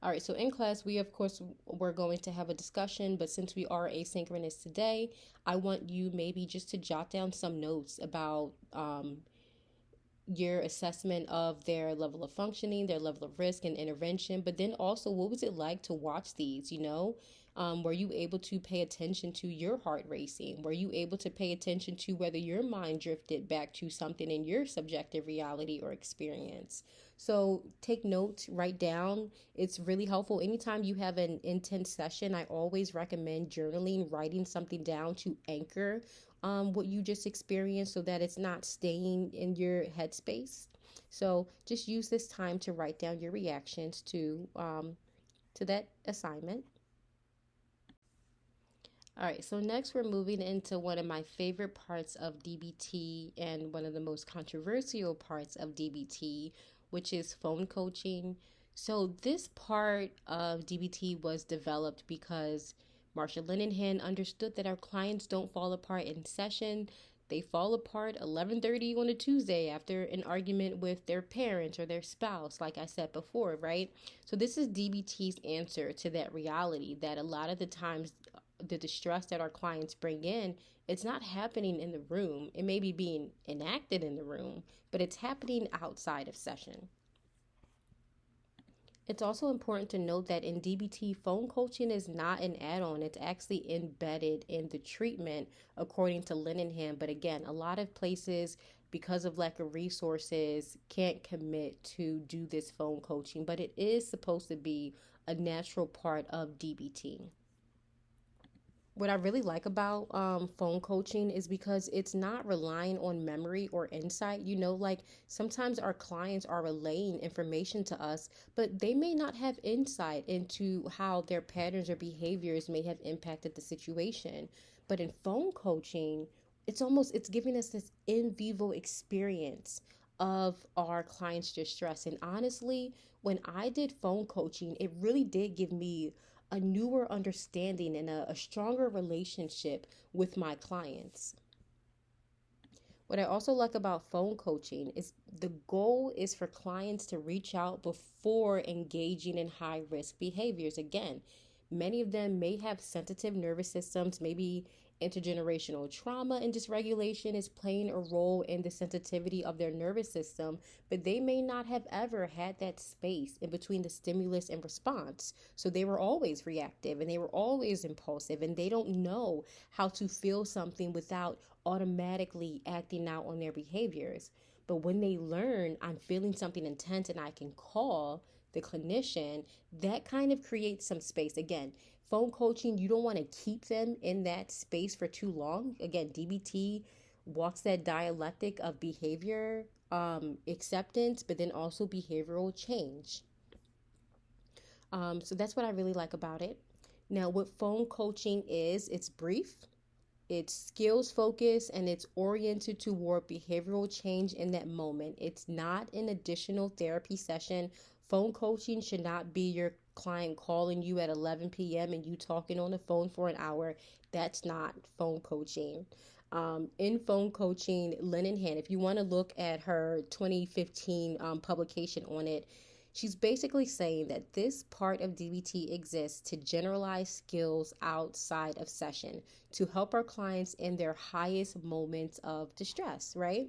All right, so in class, we're going to have a discussion, but since we are asynchronous today, I want you maybe just to jot down some notes about your assessment of their level of functioning, their level of risk and intervention, but then also what was it like to watch these, were you able to pay attention to your heart racing? Were you able to pay attention to whether your mind drifted back to something in your subjective reality or experience? So take notes, write down. It's really helpful. Anytime you have an intense session, I always recommend journaling, writing something down to anchor what you just experienced so that it's not staying in your headspace. So just use this time to write down your reactions to that assignment. All right, so next we're moving into one of my favorite parts of DBT and one of the most controversial parts of DBT, which is phone coaching. So this part of DBT was developed because Marsha Linehan understood that our clients don't fall apart in session. They fall apart 11:30 on a Tuesday after an argument with their parents or their spouse, like I said before, right? So this is DBT's answer to that reality that a lot of the times the distress that our clients bring in, it's not happening in the room. It may be being enacted in the room, but it's happening outside of session. It's also important to note that in DBT, phone coaching is not an add-on. It's actually embedded in the treatment according to Linehan. But again, a lot of places, because of lack of resources, can't commit to do this phone coaching. But it is supposed to be a natural part of DBT. What I really like about phone coaching is because it's not relying on memory or insight. Like sometimes our clients are relaying information to us, but they may not have insight into how their patterns or behaviors may have impacted the situation. But in phone coaching, it's giving us this in vivo experience of our clients' distress. And honestly, when I did phone coaching, it really did give me a newer understanding and a stronger relationship with my clients. What I also like about phone coaching is the goal is for clients to reach out before engaging in high risk behaviors. Again, many of them may have sensitive nervous systems, maybe intergenerational trauma and dysregulation is playing a role in the sensitivity of their nervous system, but they may not have ever had that space in between the stimulus and response. So they were always reactive and they were always impulsive, and they don't know how to feel something without automatically acting out on their behaviors. But when they learn, I'm feeling something intense and I can call, the clinician, that kind of creates some space. Again, phone coaching, you don't want to keep them in that space for too long. Again, DBT walks that dialectic of behavior acceptance, but then also behavioral change. So that's what I really like about it. Now, what phone coaching is, it's brief, it's skills focused, and it's oriented toward behavioral change in that moment. It's not an additional therapy session. Phone coaching should not be your client calling you at 11 p.m. and you talking on the phone for an hour. That's not phone coaching. In phone coaching, Linehan, if you want to look at her 2015 publication on it, she's basically saying that this part of DBT exists to generalize skills outside of session to help our clients in their highest moments of distress, right?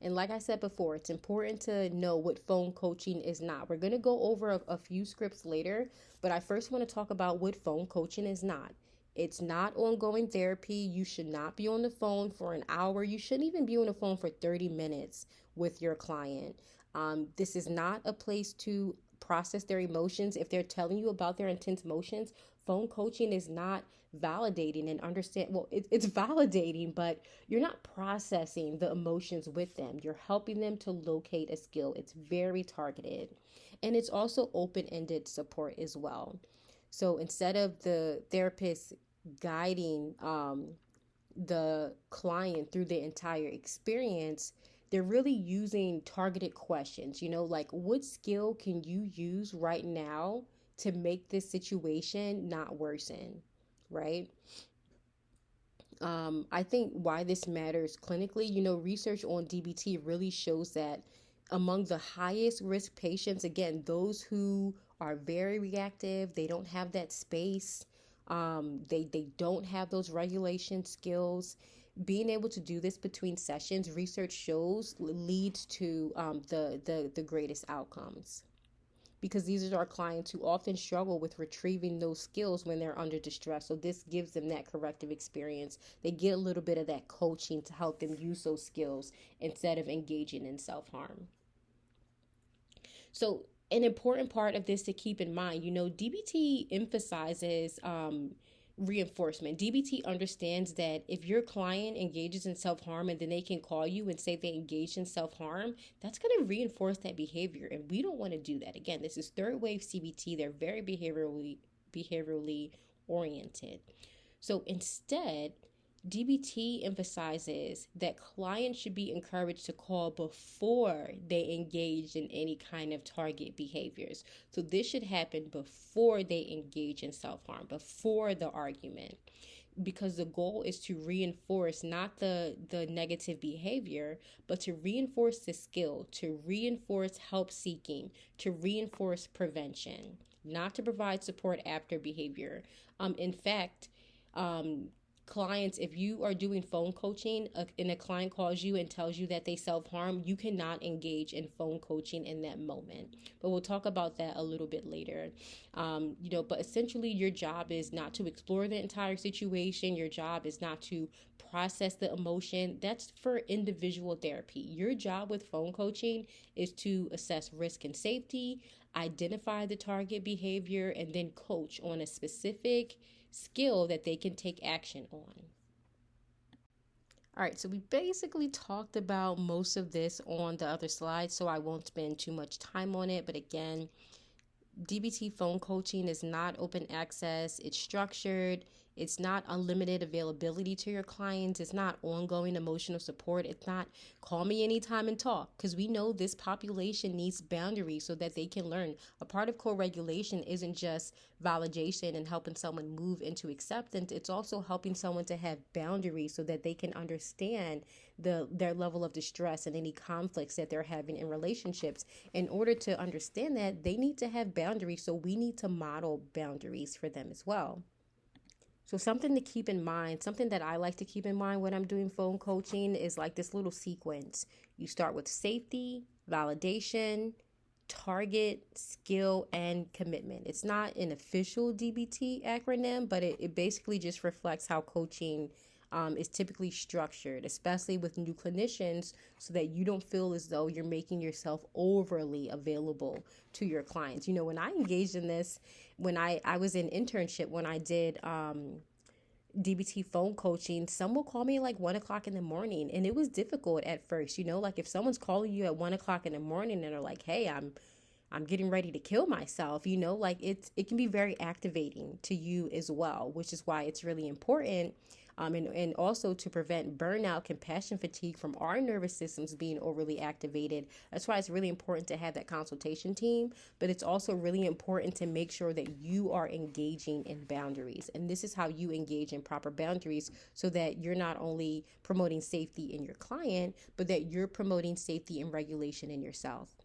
And like I said before, it's important to know what phone coaching is not. We're going to go over a few scripts later, but I first want to talk about what phone coaching is not. It's not ongoing therapy. You should not be on the phone for an hour. You shouldn't even be on the phone for 30 minutes with your client. This is not a place to process their emotions. If they're telling you about their intense emotions, phone coaching is not validating and understand. Well, it's validating, but you're not processing the emotions with them. You're helping them to locate a skill. It's very targeted. And it's also open-ended support as well. So instead of the therapist guiding the client through the entire experience, they're really using targeted questions, like what skill can you use right now to make this situation not worsen, right? I think why this matters clinically, research on DBT really shows that among the highest risk patients, again, those who are very reactive, they don't have that space, they don't have those regulation skills. Being able to do this between sessions, research shows, leads to the greatest outcomes. Because these are our clients who often struggle with retrieving those skills when they're under distress. So this gives them that corrective experience. They get a little bit of that coaching to help them use those skills instead of engaging in self-harm. So an important part of this to keep in mind, DBT emphasizes reinforcement. DBT understands that if your client engages in self-harm and then they can call you and say they engaged in self-harm, that's going to reinforce that behavior. And we don't want to do that. Again, this is third wave CBT. They're very behaviorally oriented. So instead, DBT emphasizes that clients should be encouraged to call before they engage in any kind of target behaviors. So this should happen before they engage in self-harm, before the argument, because the goal is to reinforce not the negative behavior, but to reinforce the skill, to reinforce help seeking, to reinforce prevention, not to provide support after behavior. In fact, clients, if you are doing phone coaching and a client calls you and tells you that they self-harm, you cannot engage in phone coaching in that moment. But we'll talk about that a little bit later. But essentially your job is not to explore the entire situation. Your job is not to process the emotion. That's for individual therapy. Your job with phone coaching is to assess risk and safety, identify the target behavior, and then coach on a specific skill that they can take action on. All right, so we basically talked about most of this on the other slide, so I won't spend too much time on it. But again, DBT phone coaching is not open access. It's structured. It's not unlimited availability to your clients. It's not ongoing emotional support. It's not call me anytime and talk, because we know this population needs boundaries so that they can learn. A part of co-regulation isn't just validation and helping someone move into acceptance. It's also helping someone to have boundaries so that they can understand their level of distress and any conflicts that they're having in relationships. In order to understand that, they need to have boundaries. So we need to model boundaries for them as well. So something to keep in mind, something that I like to keep in mind when I'm doing phone coaching is like this little sequence. You start with safety, validation, target, skill, and commitment. It's not an official DBT acronym, but it basically just reflects how coaching is typically structured, especially with new clinicians, so that you don't feel as though you're making yourself overly available to your clients. When I engaged in this, when I was in internship, when I did DBT phone coaching, some will call me at like 1 o'clock in the morning, and it was difficult at first. Like if someone's calling you at 1 o'clock in the morning and are like, "Hey, I'm getting ready to kill myself," like it can be very activating to you as well, which is why it's really important. And also to prevent burnout, compassion fatigue from our nervous systems being overly activated. That's why it's really important to have that consultation team, but it's also really important to make sure that you are engaging in boundaries. And this is how you engage in proper boundaries, so that you're not only promoting safety in your client, but that you're promoting safety and regulation in yourself.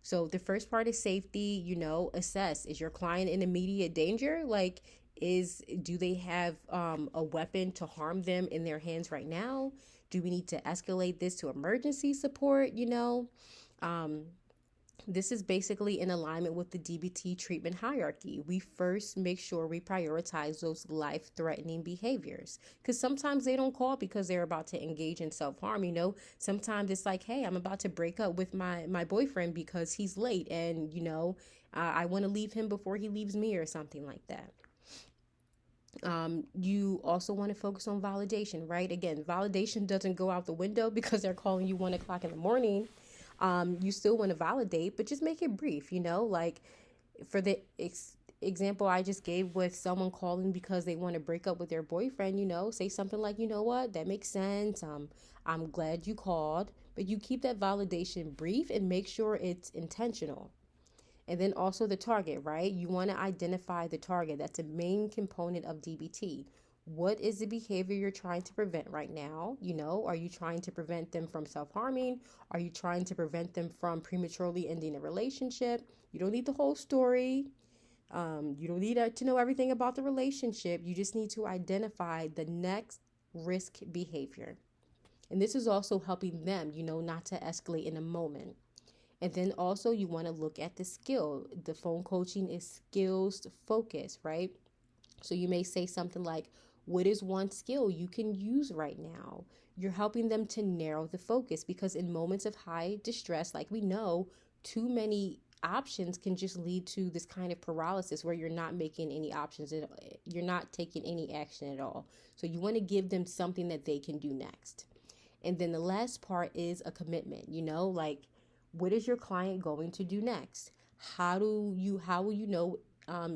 So the first part is safety. Assess, is your client in immediate danger? Like, do they have a weapon to harm them in their hands right now? Do we need to escalate this to emergency support? This is basically in alignment with the DBT treatment hierarchy. We first make sure we prioritize those life-threatening behaviors, because sometimes they don't call because they're about to engage in self-harm. Sometimes it's like, hey, I'm about to break up with my boyfriend because he's late, and I want to leave him before he leaves me, or something like that. You also want to focus on validation, right? Again, validation doesn't go out the window because they're calling you 1 o'clock in the morning. You still want to validate, but just make it brief, like for the example I just gave with someone calling because they want to break up with their boyfriend, say something like, what, that makes sense. I'm glad you called, but you keep that validation brief and make sure it's intentional. And then also the target, right? You want to identify the target. That's a main component of DBT. What is the behavior you're trying to prevent right now? Are you trying to prevent them from self-harming? Are you trying to prevent them from prematurely ending a relationship? You don't need the whole story. You don't need to know everything about the relationship. You just need to identify the next risk behavior. And this is also helping them, not to escalate in a moment. And then also you want to look at the skill. The phone coaching is skills focused, right? So you may say something like, what is one skill you can use right now? You're helping them to narrow the focus, because in moments of high distress, like we know, too many options can just lead to this kind of paralysis where you're not making any options. You're not taking any action at all. So you want to give them something that they can do next. And then the last part is a commitment, like, what is your client going to do next? How will you know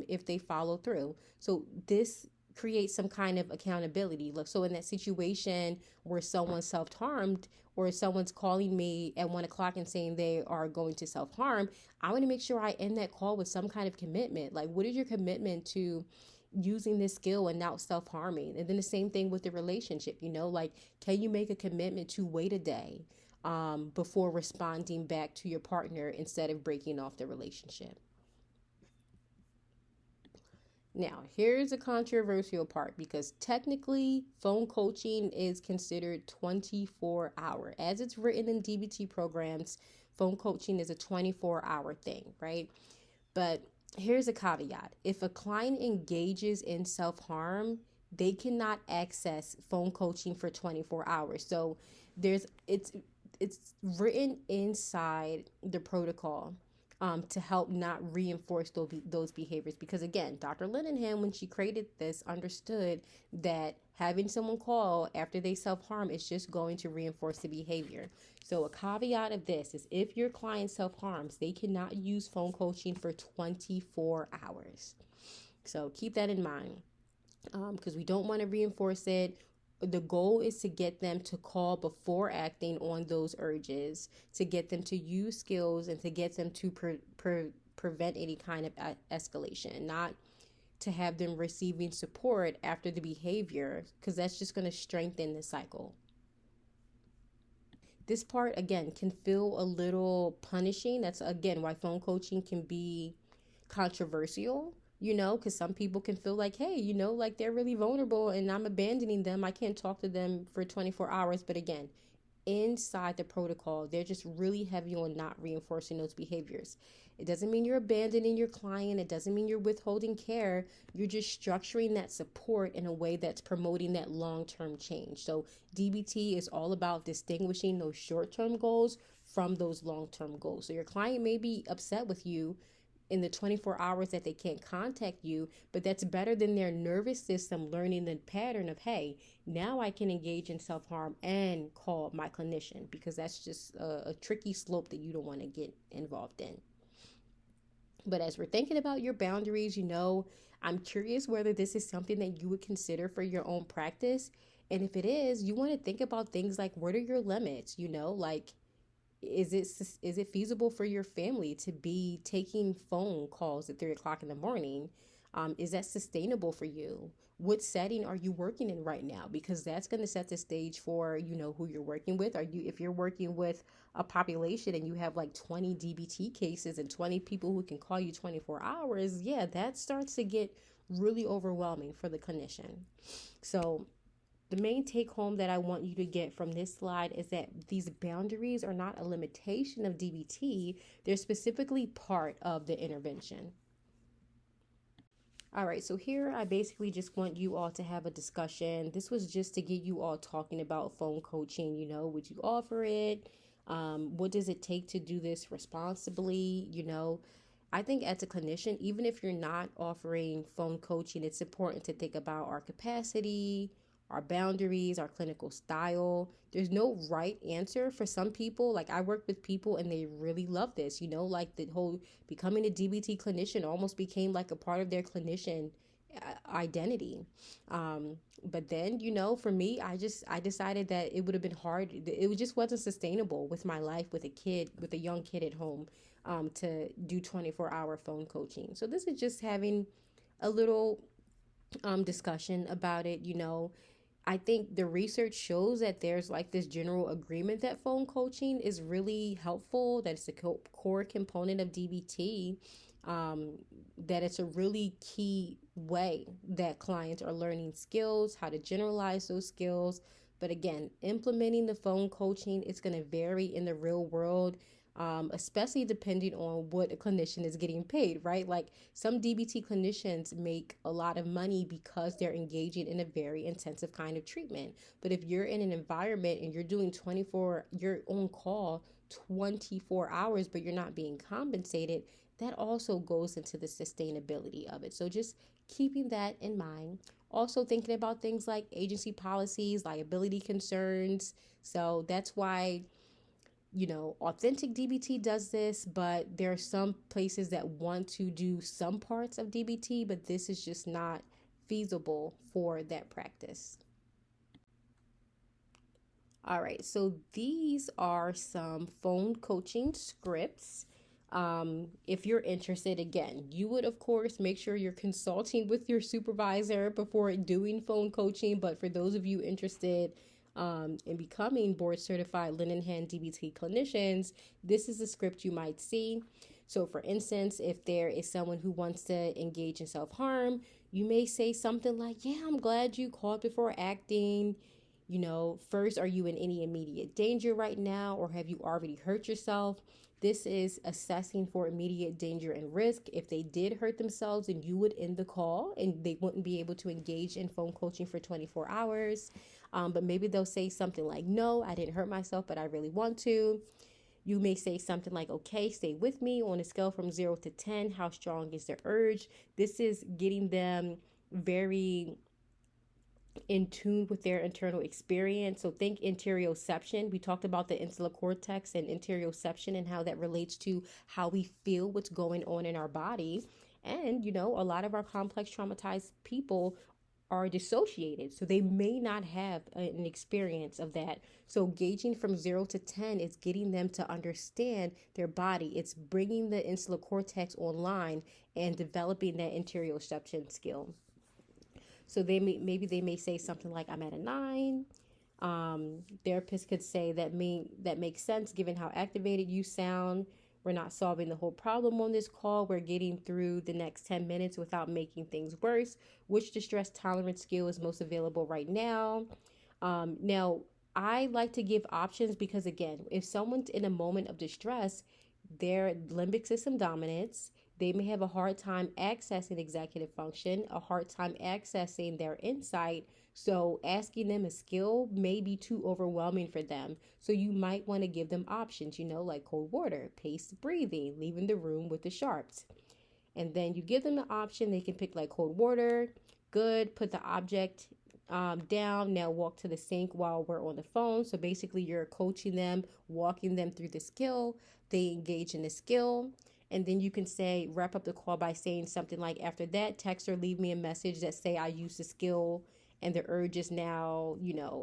if they follow through? So this creates some kind of accountability. So in that situation where someone's self-harmed, or someone's calling me at 1 o'clock and saying they are going to self-harm, I want to make sure I end that call with some kind of commitment. Like, what is your commitment to using this skill and not self-harming? And then the same thing with the relationship, like, can you make a commitment to wait a day before responding back to your partner instead of breaking off the relationship? Now, here's a controversial part, because technically phone coaching is considered 24-hour. As it's written in DBT programs, phone coaching is a 24-hour thing, right? But here's a caveat. If a client engages in self-harm, they cannot access phone coaching for 24 hours. So it's written inside the protocol to help not reinforce those behaviors. Because again, Dr. Linehan, when she created this, understood that having someone call after they self-harm is just going to reinforce the behavior. So a caveat of this is, if your client self-harms, they cannot use phone coaching for 24 hours. So keep that in mind, because we don't want to reinforce it. The goal is to get them to call before acting on those urges, to get them to use skills, and to get them to prevent any kind of escalation, not to have them receiving support after the behavior, because that's just going to strengthen the cycle. This part, again, can feel a little punishing. That's, again, why phone coaching can be controversial. Because some people can feel like, hey, like they're really vulnerable and I'm abandoning them. I can't talk to them for 24 hours. But again, inside the protocol, they're just really heavy on not reinforcing those behaviors. It doesn't mean you're abandoning your client. It doesn't mean you're withholding care. You're just structuring that support in a way that's promoting that long-term change. So DBT is all about distinguishing those short-term goals from those long-term goals. So your client may be upset with you in the 24 hours that they can't contact you, but that's better than their nervous system learning the pattern of, hey, now I can engage in self-harm and call my clinician, because that's just a tricky slope that you don't want to get involved in. But as we're thinking about your boundaries, I'm curious whether this is something that you would consider for your own practice. And if it is, you want to think about things like, what are your limits? Like, is it feasible for your family to be taking phone calls at 3 o'clock in the morning? Is that sustainable for you? What setting are you working in right now? Because that's going to set the stage for, who you're working with. If you're working with a population and you have like 20 DBT cases and 20 people who can call you 24 hours, yeah, that starts to get really overwhelming for the clinician. So the main take home that I want you to get from this slide is that these boundaries are not a limitation of DBT. They're specifically part of the intervention. All right, so here I basically just want you all to have a discussion. This was just to get you all talking about phone coaching. Would you offer it? What does it take to do this responsibly? I think as a clinician, even if you're not offering phone coaching, it's important to think about our capacity, our boundaries, our clinical style. There's no right answer for some people. Like, I work with people and they really love this, like the whole becoming a DBT clinician almost became like a part of their clinician identity. But then, for me, I decided that it would have been hard. It just wasn't sustainable with my life with a young kid at home, to do 24-hour phone coaching. So this is just having a little discussion about it. I think the research shows that there's like this general agreement that phone coaching is really helpful, that it's a core component of DBT, that it's a really key way that clients are learning skills, how to generalize those skills. But again, implementing the phone coaching, it's going to vary in the real world. Especially depending on what a clinician is getting paid, right? Like, some DBT clinicians make a lot of money because they're engaging in a very intensive kind of treatment. But if you're in an environment and you're doing you're on call 24 hours, but you're not being compensated, that also goes into the sustainability of it. So just keeping that in mind. Also thinking about things like agency policies, liability concerns. So that's why authentic DBT does this, but there are some places that want to do some parts of DBT, but this is just not feasible for that practice. All right, so these are some phone coaching scripts. If you're interested, again, you would, of course, make sure you're consulting with your supervisor before doing phone coaching. But for those of you interested in becoming board certified Linehan DBT clinicians, this is a script you might see. So for instance, if there is someone who wants to engage in self-harm, you may say something like, yeah, I'm glad you called before acting. First, are you in any immediate danger right now, or have you already hurt yourself? This is assessing for immediate danger and risk. If they did hurt themselves, then you would end the call and they wouldn't be able to engage in phone coaching for 24 hours. But maybe they'll say something like, no, I didn't hurt myself, but I really want to. You may say something like, okay, stay with me on a scale from 0 to 10. How strong is their urge? This is getting them very in tune with their internal experience. So think interoception. We talked about the insular cortex and interoception and how that relates to how we feel what's going on in our body. And, a lot of our complex traumatized people are dissociated, so they may not have an experience of that. So gauging from 0 to 10 is getting them to understand their body. It's bringing the insular cortex online and developing that interoception skill. So maybe they may say something like, I'm at a 9. Therapists could say that makes sense given how activated you sound. We're not solving the whole problem on this call. We're getting through the next 10 minutes without making things worse. Which distress tolerance skill is most available right now? Now, I like to give options because, again, if someone's in a moment of distress, their limbic system dominance, they may have a hard time accessing executive function, a hard time accessing their insight. So asking them a skill may be too overwhelming for them. So you might want to give them options, like cold water, paced breathing, leaving the room with the sharps. And then you give them the option. They can pick like cold water, good, put the object down, now walk to the sink while we're on the phone. So basically you're coaching them, walking them through the skill. They engage in the skill. And then you can say, wrap up the call by saying something like, after that, text or leave me a message that say I used the skill and the urge is now,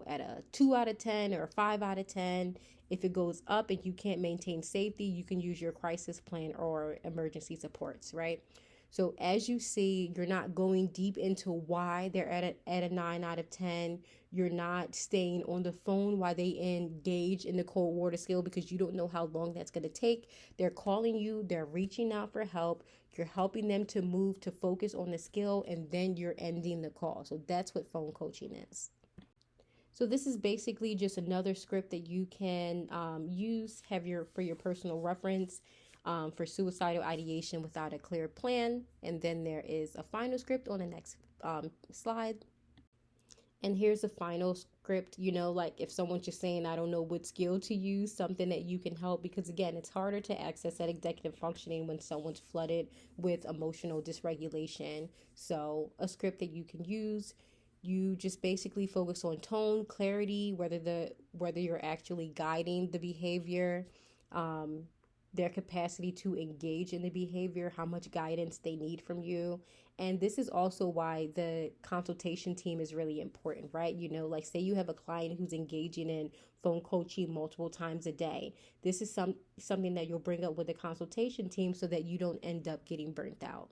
at a 2 out of 10 or a 5 out of 10. If it goes up and you can't maintain safety, you can use your crisis plan or emergency supports, right? So as you see, you're not going deep into why they're at a 9 out of 10. You're not staying on the phone while they engage in the cold water skill because you don't know how long that's going to take. They're calling you. They're reaching out for help. You're helping them to move to focus on the skill, and then you're ending the call. So that's what phone coaching is. So this is basically just another script that you can use, for your personal reference. For suicidal ideation without a clear plan. And then there is a final script on the next slide. And here's a final script, like if someone's just saying, I don't know what skill to use, something that you can help, because again, it's harder to access that executive functioning when someone's flooded with emotional dysregulation. So a script that you can use, you just basically focus on tone, clarity, whether you're actually guiding the behavior, their capacity to engage in the behavior, how much guidance they need from you. And this is also why the consultation team is really important, right? Like say you have a client who's engaging in phone coaching multiple times a day. This is something that you'll bring up with the consultation team so that you don't end up getting burnt out.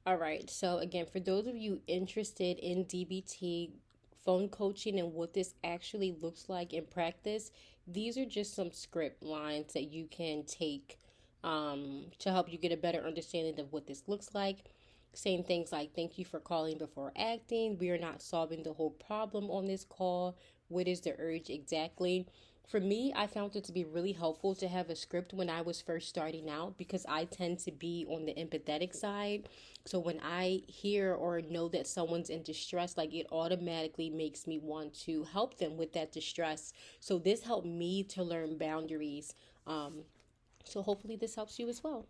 All right. So again, for those of you interested in DBT phone coaching and what this actually looks like in practice, these are just some script lines that you can take to help you get a better understanding of what this looks like. Saying things like, thank you for calling before acting. We are not solving the whole problem on this call. What is the urge exactly? For me, I found it to be really helpful to have a script when I was first starting out because I tend to be on the empathetic side. So when I hear or know that someone's in distress, like it automatically makes me want to help them with that distress. So this helped me to learn boundaries. So hopefully this helps you as well.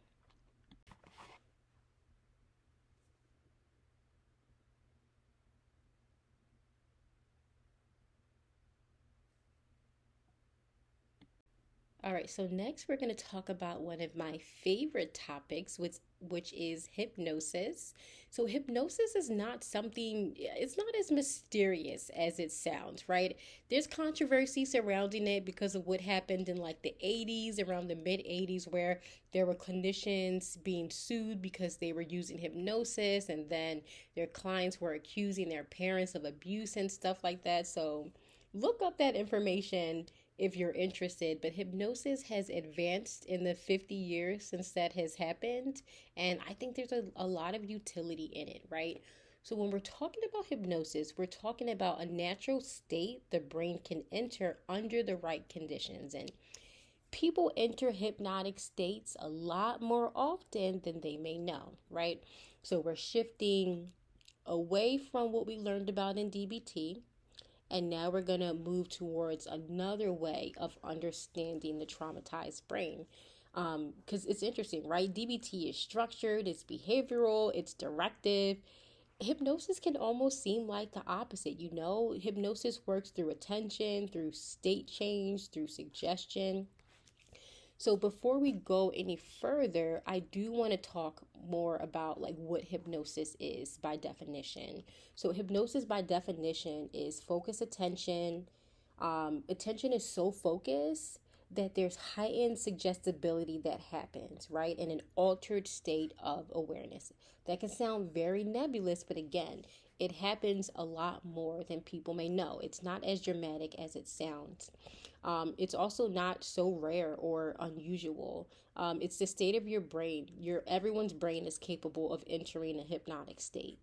All right, so next we're going to talk about one of my favorite topics, which is hypnosis. So hypnosis is not something, it's not as mysterious as it sounds, right? There's controversy surrounding it because of what happened in like the 80s, around the mid 80s, where there were clinicians being sued because they were using hypnosis, and then their clients were accusing their parents of abuse and stuff like that. So look up that information if you're interested. But hypnosis has advanced in the 50 years since that has happened. And I think there's a lot of utility in it, right? So when we're talking about hypnosis, we're talking about a natural state the brain can enter under the right conditions. And people enter hypnotic states a lot more often than they may know, right? So we're shifting away from what we learned about in DBT. And now we're going to move towards another way of understanding the traumatized brain. Because it's interesting, right? DBT is structured, it's behavioral, it's directive. Hypnosis can almost seem like the opposite, Hypnosis works through attention, through state change, through suggestion. So before we go any further, I do want to talk more about like what hypnosis is by definition. So hypnosis by definition is focused attention. Attention is so focused that there's heightened suggestibility that happens, right? In an altered state of awareness. That can sound very nebulous, but again, it happens a lot more than people may know. It's not as dramatic as it sounds. It's also not so rare or unusual. It's the state of your brain. Everyone's brain is capable of entering a hypnotic state.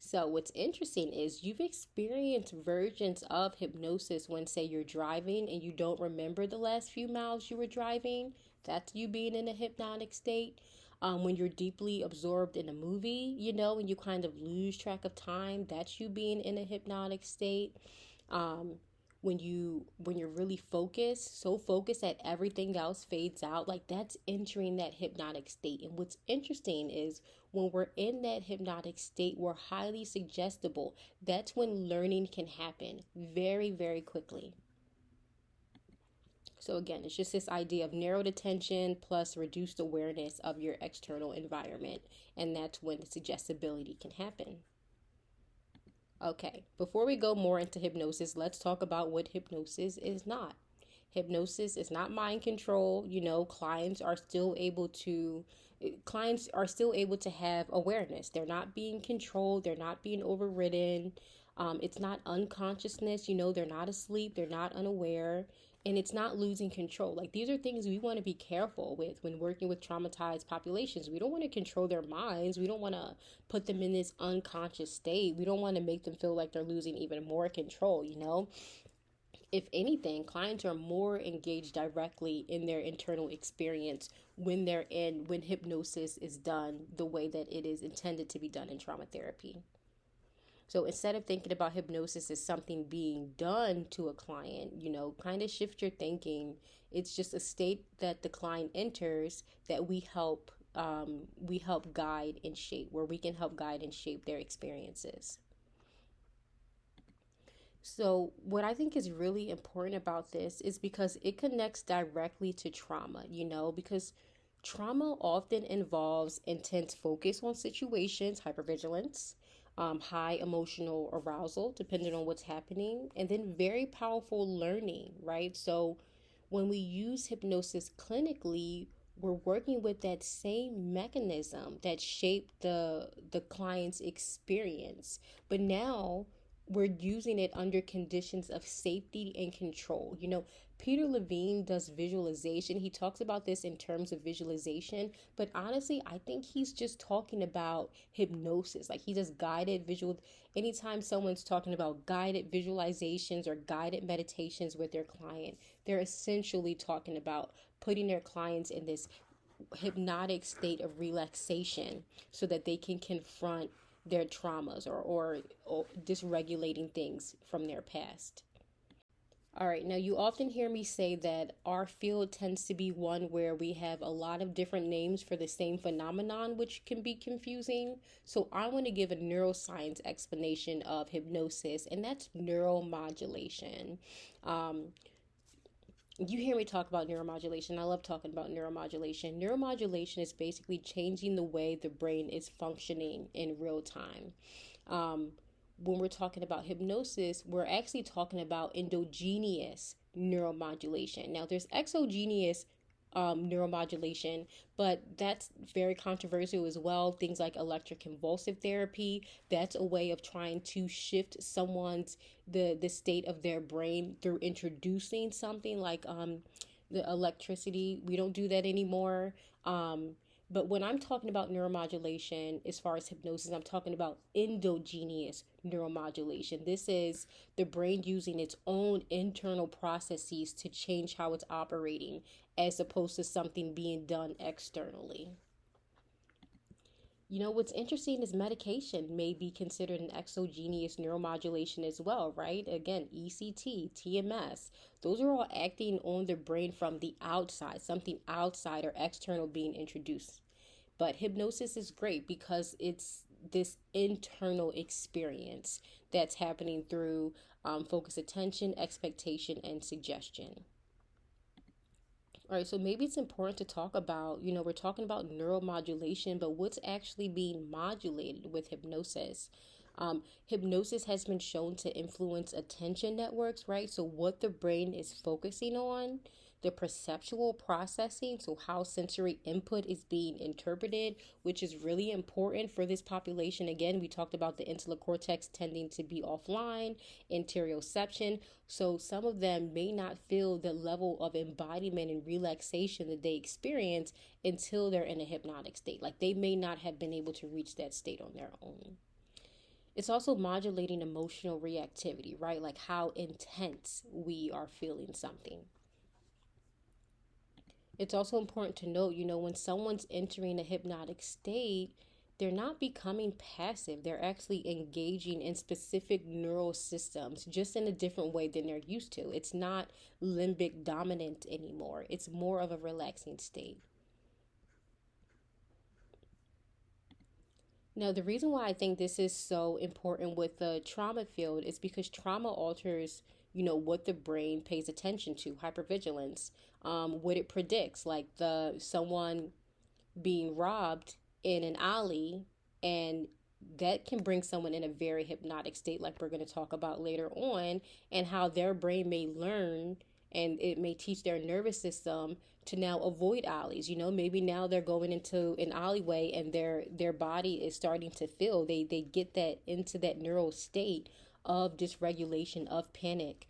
So what's interesting is you've experienced versions of hypnosis when, say, you're driving and you don't remember the last few miles you were driving. That's you being in a hypnotic state. When you're deeply absorbed in a movie, and you kind of lose track of time, that's you being in a hypnotic state. Um, when you're really focused, so focused that everything else fades out, like that's entering that hypnotic state. And what's interesting is when we're in that hypnotic state, we're highly suggestible. That's when learning can happen very, very quickly. So again, it's just this idea of narrowed attention plus reduced awareness of your external environment, and that's when the suggestibility can happen. Okay, before we go more into hypnosis, let's talk about what hypnosis is not. Hypnosis is not mind control. Clients are still able to have awareness. They're not being controlled, they're not being overridden. It's not unconsciousness, they're not asleep, they're not unaware, and it's not losing control. Like, these are things we want to be careful with when working with traumatized populations. We don't want to control their minds. We don't want to put them in this unconscious state. We don't want to make them feel like they're losing even more control. If anything, clients are more engaged directly in their internal experience when hypnosis is done the way that it is intended to be done in trauma therapy. So instead of thinking about hypnosis as something being done to a client, kind of shift your thinking. It's just a state that the client enters that we help guide and shape, where we can help guide and shape their experiences. So, what I think is really important about this is because it connects directly to trauma, because trauma often involves intense focus on situations, hypervigilance, high emotional arousal, depending on what's happening, and then very powerful learning, right? So, when we use hypnosis clinically, we're working with that same mechanism that shaped the client's experience, but now we're using it under conditions of safety and control. Peter Levine does visualization. He talks about this in terms of visualization, but honestly, I think he's just talking about hypnosis. Like, he does guided visual. Anytime someone's talking about guided visualizations or guided meditations with their client, they're essentially talking about putting their clients in this hypnotic state of relaxation so that they can confront their traumas or dysregulating things from their past. All right, now you often hear me say that our field tends to be one where we have a lot of different names for the same phenomenon, which can be confusing. So I want to give a neuroscience explanation of hypnosis, and that's neuromodulation. Um, you hear me talk about neuromodulation. I love talking about neuromodulation. Neuromodulation is basically changing the way the brain is functioning in real time. Um, when we're talking about hypnosis, we're actually talking about endogenous neuromodulation. Now, there's exogenous neuromodulation, but that's very controversial as well. Things like electroconvulsive therapy, that's a way of trying to shift someone's the state of their brain through introducing something like the electricity. We don't do that anymore. But when I'm talking about neuromodulation, as far as hypnosis, I'm talking about endogenous neuromodulation. This is the brain using its own internal processes to change how it's operating, as opposed to something being done externally. What's interesting is medication may be considered an exogenous neuromodulation as well, right? Again, ECT, TMS, those are all acting on the brain from the outside, something outside or external being introduced. But hypnosis is great because it's this internal experience that's happening through focused attention, expectation, and suggestion. All right, so maybe it's important to talk about, we're talking about neuromodulation, but what's actually being modulated with hypnosis? Hypnosis has been shown to influence attention networks, right? So, what the brain is focusing on, the perceptual processing, so how sensory input is being interpreted, which is really important for this population. Again, we talked about the insular cortex tending to be offline, interoception. So some of them may not feel the level of embodiment and relaxation that they experience until they're in a hypnotic state. Like, they may not have been able to reach that state on their own. It's also modulating emotional reactivity, right? Like how intense we are feeling something. It's also important to note, when someone's entering a hypnotic state, they're not becoming passive. They're actually engaging in specific neural systems just in a different way than they're used to. It's not limbic dominant anymore, it's more of a relaxing state. Now, the reason why I think this is so important with the trauma field is because trauma alters, what the brain pays attention to, hypervigilance, what it predicts, like the someone being robbed in an alley, and that can bring someone in a very hypnotic state, like we're going to talk about later on, and how their brain may learn and it may teach their nervous system to now avoid alleys. Maybe now they're going into an alleyway and their body is starting to feel, they get that into that neural state of dysregulation, of panic,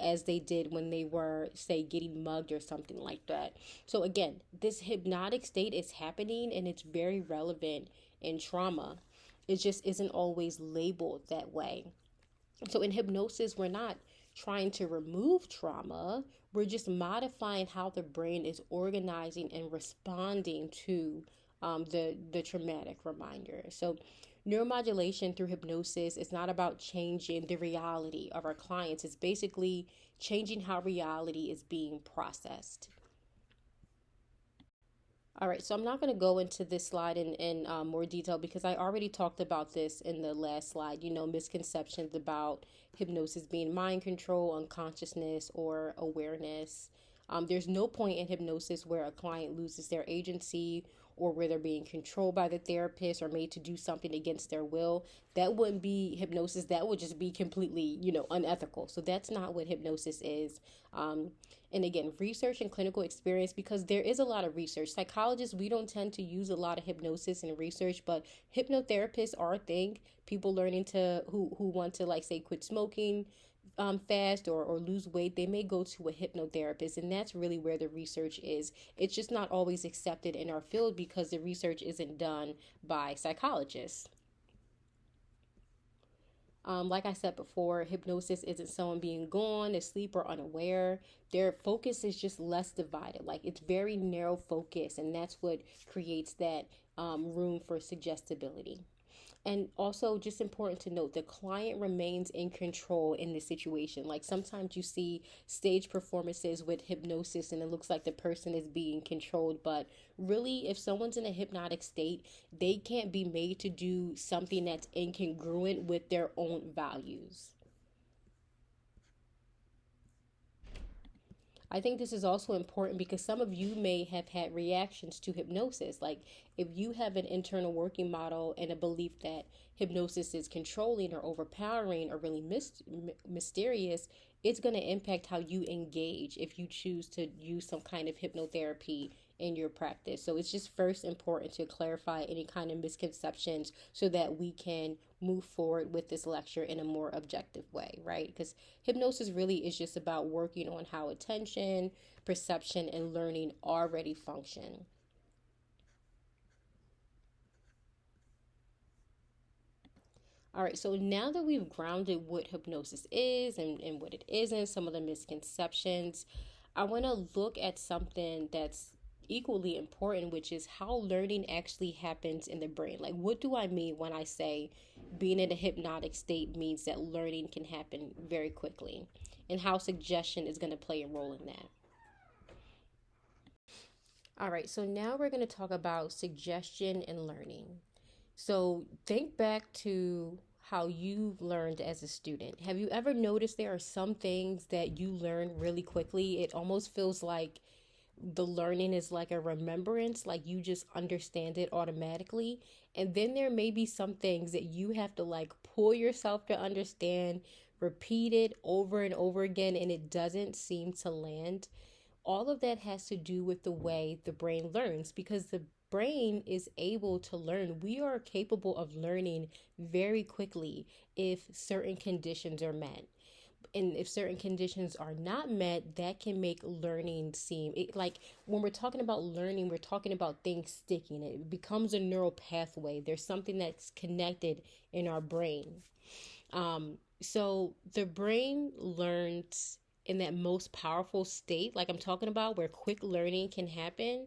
as they did when they were, say, getting mugged or something like that. So again, this hypnotic state is happening and it's very relevant in trauma. It just isn't always labeled that way. So in hypnosis, we're not trying to remove trauma. We're just modifying how the brain is organizing and responding to the traumatic reminder. So neuromodulation through hypnosis is not about changing the reality of our clients. It's basically changing how reality is being processed. All right, so I'm not going to go into this slide in more detail because I already talked about this in the last slide. Misconceptions about hypnosis being mind control, unconsciousness, or awareness. There's no point in hypnosis where a client loses their agency or where they're being controlled by the therapist or made to do something against their will. That wouldn't be hypnosis. That would just be completely, unethical. So that's not what hypnosis is. And again, research and clinical experience, because there is a lot of research. Psychologists, we don't tend to use a lot of hypnosis in research, but hypnotherapists are a thing. People learning who want to, like, say, quit smoking fast or lose weight, they may go to a hypnotherapist, and that's really where the research is. It's just not always accepted in our field because the research isn't done by psychologists. Like I said before, hypnosis isn't someone being gone, asleep, or unaware. Their focus is just less divided. Like, it's very narrow focus, and that's what creates that room for suggestibility. And also, just important to note, the client remains in control in the situation. Like, sometimes you see stage performances with hypnosis and it looks like the person is being controlled. But really, if someone's in a hypnotic state, they can't be made to do something that's incongruent with their own values. I think this is also important because some of you may have had reactions to hypnosis. Like, if you have an internal working model and a belief that hypnosis is controlling or overpowering or really mysterious, it's going to impact how you engage if you choose to use some kind of hypnotherapy in your practice. So it's just first important to clarify any kind of misconceptions so that we can move forward with this lecture in a more objective way, right? Because hypnosis really is just about working on how attention, perception, and learning already function. All right, so now that we've grounded what hypnosis is and what it isn't, some of the misconceptions, I want to look at something that's equally important, which is how learning actually happens in the brain. Like, what do I mean when I say being in a hypnotic state means that learning can happen very quickly, and how suggestion is going to play a role in that? All right, so now we're going to talk about suggestion and learning. So think back to how you've learned as a student. Have you ever noticed there are some things that you learn really quickly? It almost feels like the learning is like a remembrance, like you just understand it automatically. And then there may be some things that you have to, like, pull yourself to understand, repeat it over and over again, and it doesn't seem to land. All of that has to do with the way the brain learns, because the brain is able to learn. We are capable of learning very quickly if certain conditions are met. And if certain conditions are not met, that can make learning seem like when we're talking about learning, we're talking about things sticking. It becomes a neural pathway. There's something that's connected in our brain. So the brain learns in that most powerful state, like I'm talking about, where quick learning can happen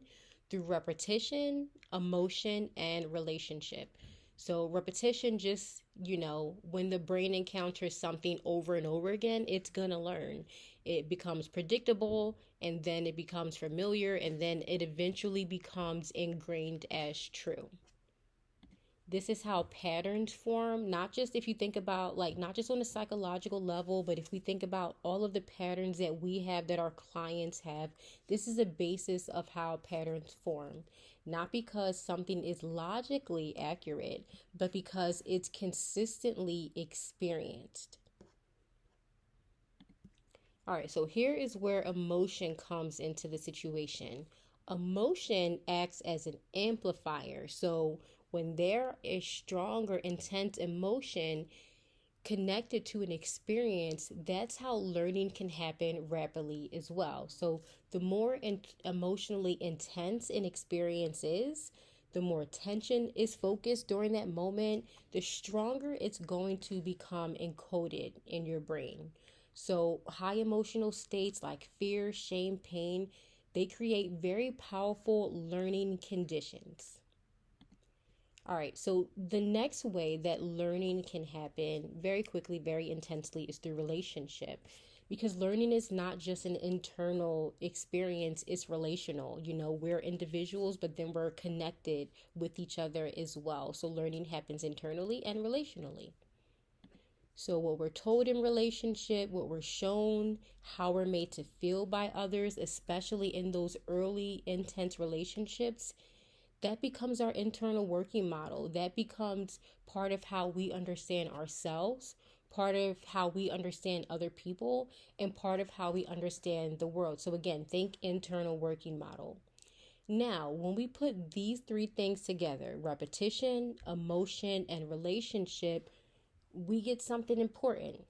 through repetition, emotion, and relationship. So repetition, just, when the brain encounters something over and over again, it's going to learn. It becomes predictable, and then it becomes familiar, and then it eventually becomes ingrained as true. This is how patterns form, not just if you think about, like, not just on a psychological level, but if we think about all of the patterns that we have, that our clients have. This is a basis of how patterns form, not because something is logically accurate, but because it's consistently experienced. All right, so here is where emotion comes into the situation. Emotion acts as an amplifier. So when there is stronger, intense emotion connected to an experience, that's how learning can happen rapidly as well. So the more emotionally intense an experience is, the more attention is focused during that moment, the stronger it's going to become encoded in your brain. So high emotional states like fear, shame, pain, they create very powerful learning conditions. All right, so the next way that learning can happen very quickly, very intensely, is through relationship. Because learning is not just an internal experience, it's relational. We're individuals, but then we're connected with each other as well. So learning happens internally and relationally. So what we're told in relationship, what we're shown, how we're made to feel by others, especially in those early intense relationships, that becomes our internal working model. That becomes part of how we understand ourselves, part of how we understand other people, and part of how we understand the world. So again, think internal working model. Now, when we put these three things together, repetition, emotion, and relationship, we get something important.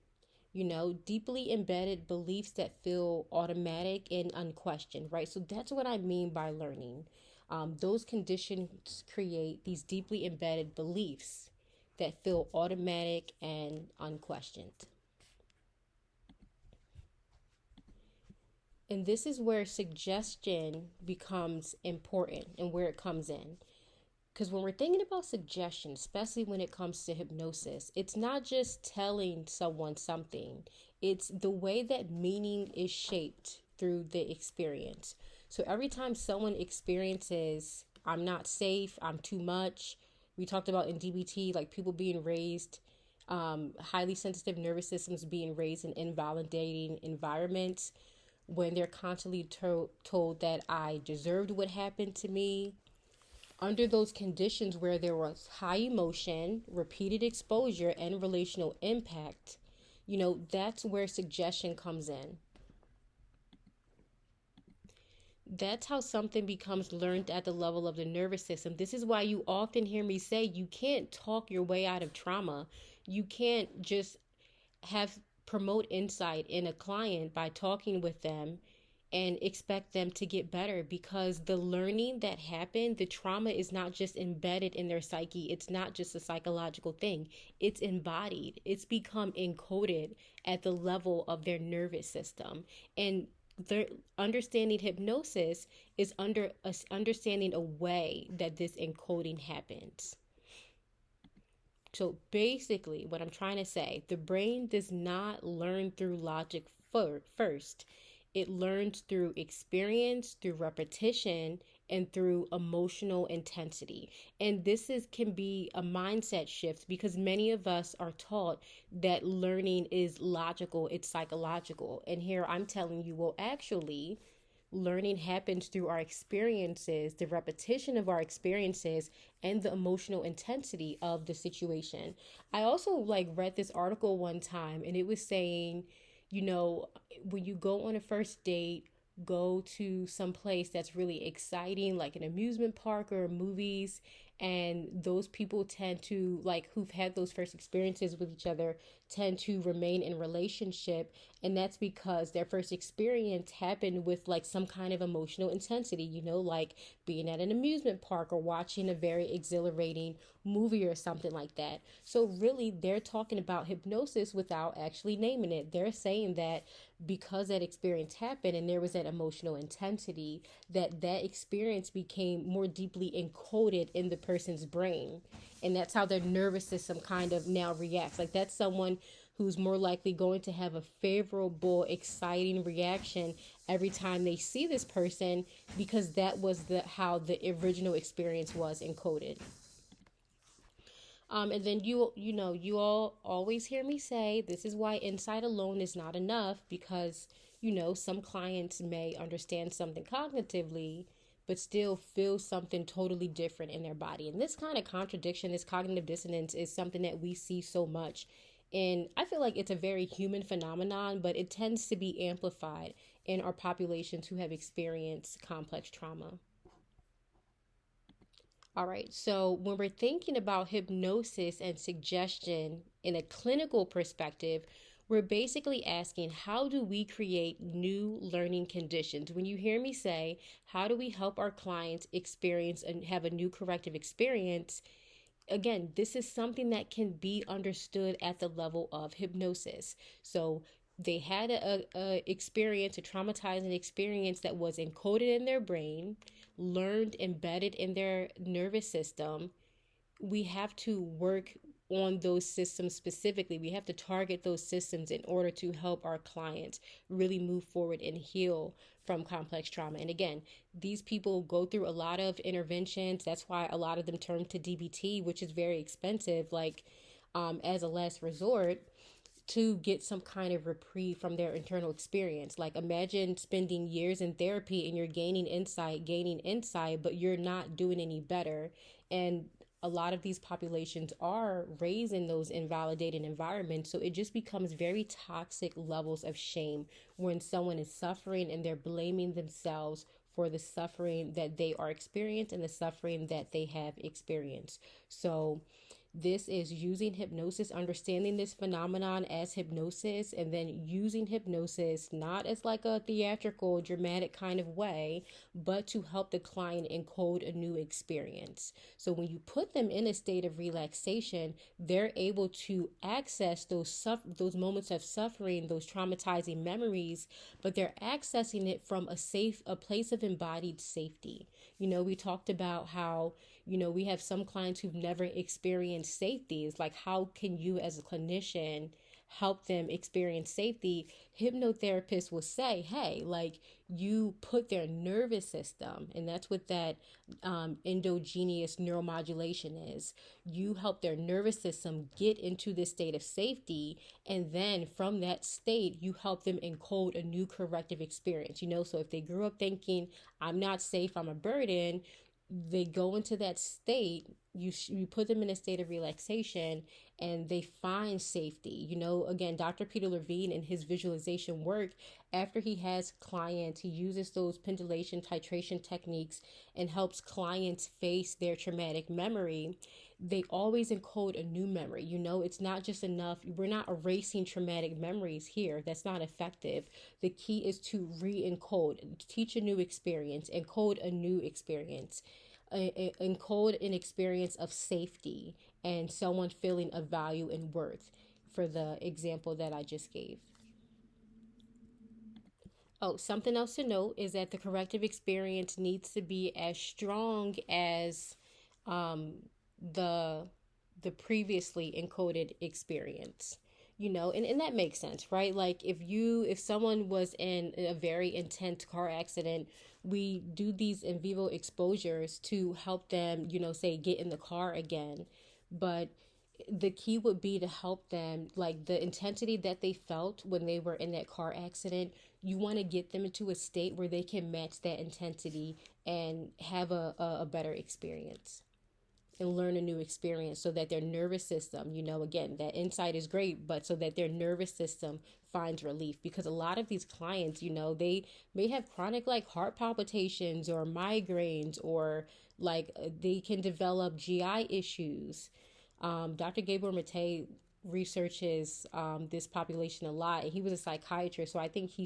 Deeply embedded beliefs that feel automatic and unquestioned, right? So that's what I mean by learning. Those conditions create these deeply embedded beliefs that feel automatic and unquestioned. And this is where suggestion becomes important and where it comes in. Because when we're thinking about suggestion, especially when it comes to hypnosis, it's not just telling someone something, it's the way that meaning is shaped through the experience. So every time someone experiences, I'm not safe, I'm too much, we talked about in DBT, like people being raised, highly sensitive nervous systems being raised in invalidating environments, when they're constantly told that I deserved what happened to me, under those conditions where there was high emotion, repeated exposure, and relational impact, that's where suggestion comes in. That's how something becomes learned at the level of the nervous system. This is why you often hear me say you can't talk your way out of trauma. You can't just have promote insight in a client by talking with them and expect them to get better, because the learning that happened, the trauma is not just embedded in their psyche. It's not just a psychological thing. It's embodied. It's become encoded at the level of their nervous system. And their understanding hypnosis is understanding a way that this encoding happens. So basically, what I'm trying to say, the brain does not learn through logic first. It learns through experience, through repetition, and through emotional intensity. And can be a mindset shift, because many of us are taught that learning is logical, it's psychological. And here I'm telling you, well, actually, learning happens through our experiences, the repetition of our experiences, and the emotional intensity of the situation. I also read this article one time, and it was saying, when you go on a first date, go to some place that's really exciting, like an amusement park or movies, And those people tend to, like, who've had those first experiences with each other, tend to remain in relationship. And that's because their first experience happened with like some kind of emotional intensity, like being at an amusement park or watching a very exhilarating movie or something like that. So really they're talking about hypnosis without actually naming it. They're saying that because that experience happened and there was that emotional intensity, that experience became more deeply encoded in the person's brain. And that's how their nervous system kind of now reacts. Like, that's someone who's more likely going to have a favorable, exciting reaction every time they see this person, because that was the how the original experience was encoded. And then you all always hear me say this is why insight alone is not enough, because some clients may understand something cognitively but still feel something totally different in their body. And this kind of contradiction, this cognitive dissonance, is something that we see so much. And I feel like it's a very human phenomenon, but it tends to be amplified in our populations who have experienced complex trauma. All right, so when we're thinking about hypnosis and suggestion in a clinical perspective, we're basically asking, how do we create new learning conditions? When you hear me say, how do we help our clients experience and have a new corrective experience? Again, this is something that can be understood at the level of hypnosis. So they had a experience, a traumatizing experience that was encoded in their brain, learned, embedded in their nervous system. We have to work on those systems specifically. We have to target those systems in order to help our clients really move forward and heal from complex trauma. And again, these people go through a lot of interventions. That's why a lot of them turn to DBT, which is very expensive, like as a last resort, to get some kind of reprieve from their internal experience. Like, imagine spending years in therapy and you're gaining insight, but you're not doing any better. And a lot of these populations are raised in those invalidating environments. So it just becomes very toxic levels of shame when someone is suffering and they're blaming themselves for the suffering that they are experiencing and the suffering that they have experienced. So this is using hypnosis, understanding this phenomenon as hypnosis, and then using hypnosis not as like a theatrical, dramatic kind of way, but to help the client encode a new experience. So when you put them in a state of relaxation, they're able to access those moments of suffering, those traumatizing memories, but they're accessing it from a place of embodied safety. We talked about how we have some clients who've never experienced safety. It's like, how can you as a clinician help them experience safety? Hypnotherapists will say, hey, like, you put their nervous system, and that's what that endogenous neuromodulation is. You help their nervous system get into this state of safety, and then from that state, you help them encode a new corrective experience. So if they grew up thinking, I'm not safe, I'm a burden, they go into that state. You put them in a state of relaxation and they find safety. Again, Dr. Peter Levine, in his visualization work, after he has clients, he uses those pendulation titration techniques and helps clients face their traumatic memory. They always encode a new memory. It's not just enough. We're not erasing traumatic memories here. That's not effective. The key is to re-encode, teach a new experience, encode a new experience, encode an experience of safety and someone feeling of value and worth, for the example that I just gave. Oh, something else to note is that the corrective experience needs to be as strong as um, the the previously encoded experience. And that makes sense, right? Like, if someone was in a very intense car accident, we do these in vivo exposures to help them, say, get in the car again. But the key would be to help them, like, the intensity that they felt when they were in that car accident. You want to get them into a state where they can match that intensity and have a better experience. and learn a new experience so that their nervous system, again, that insight is great, but so that their nervous system finds relief. Because a lot of these clients, they may have chronic like heart palpitations or migraines, or like they can develop GI issues. Dr. Gabor Mate researches this population a lot, and he was a psychiatrist. So I think he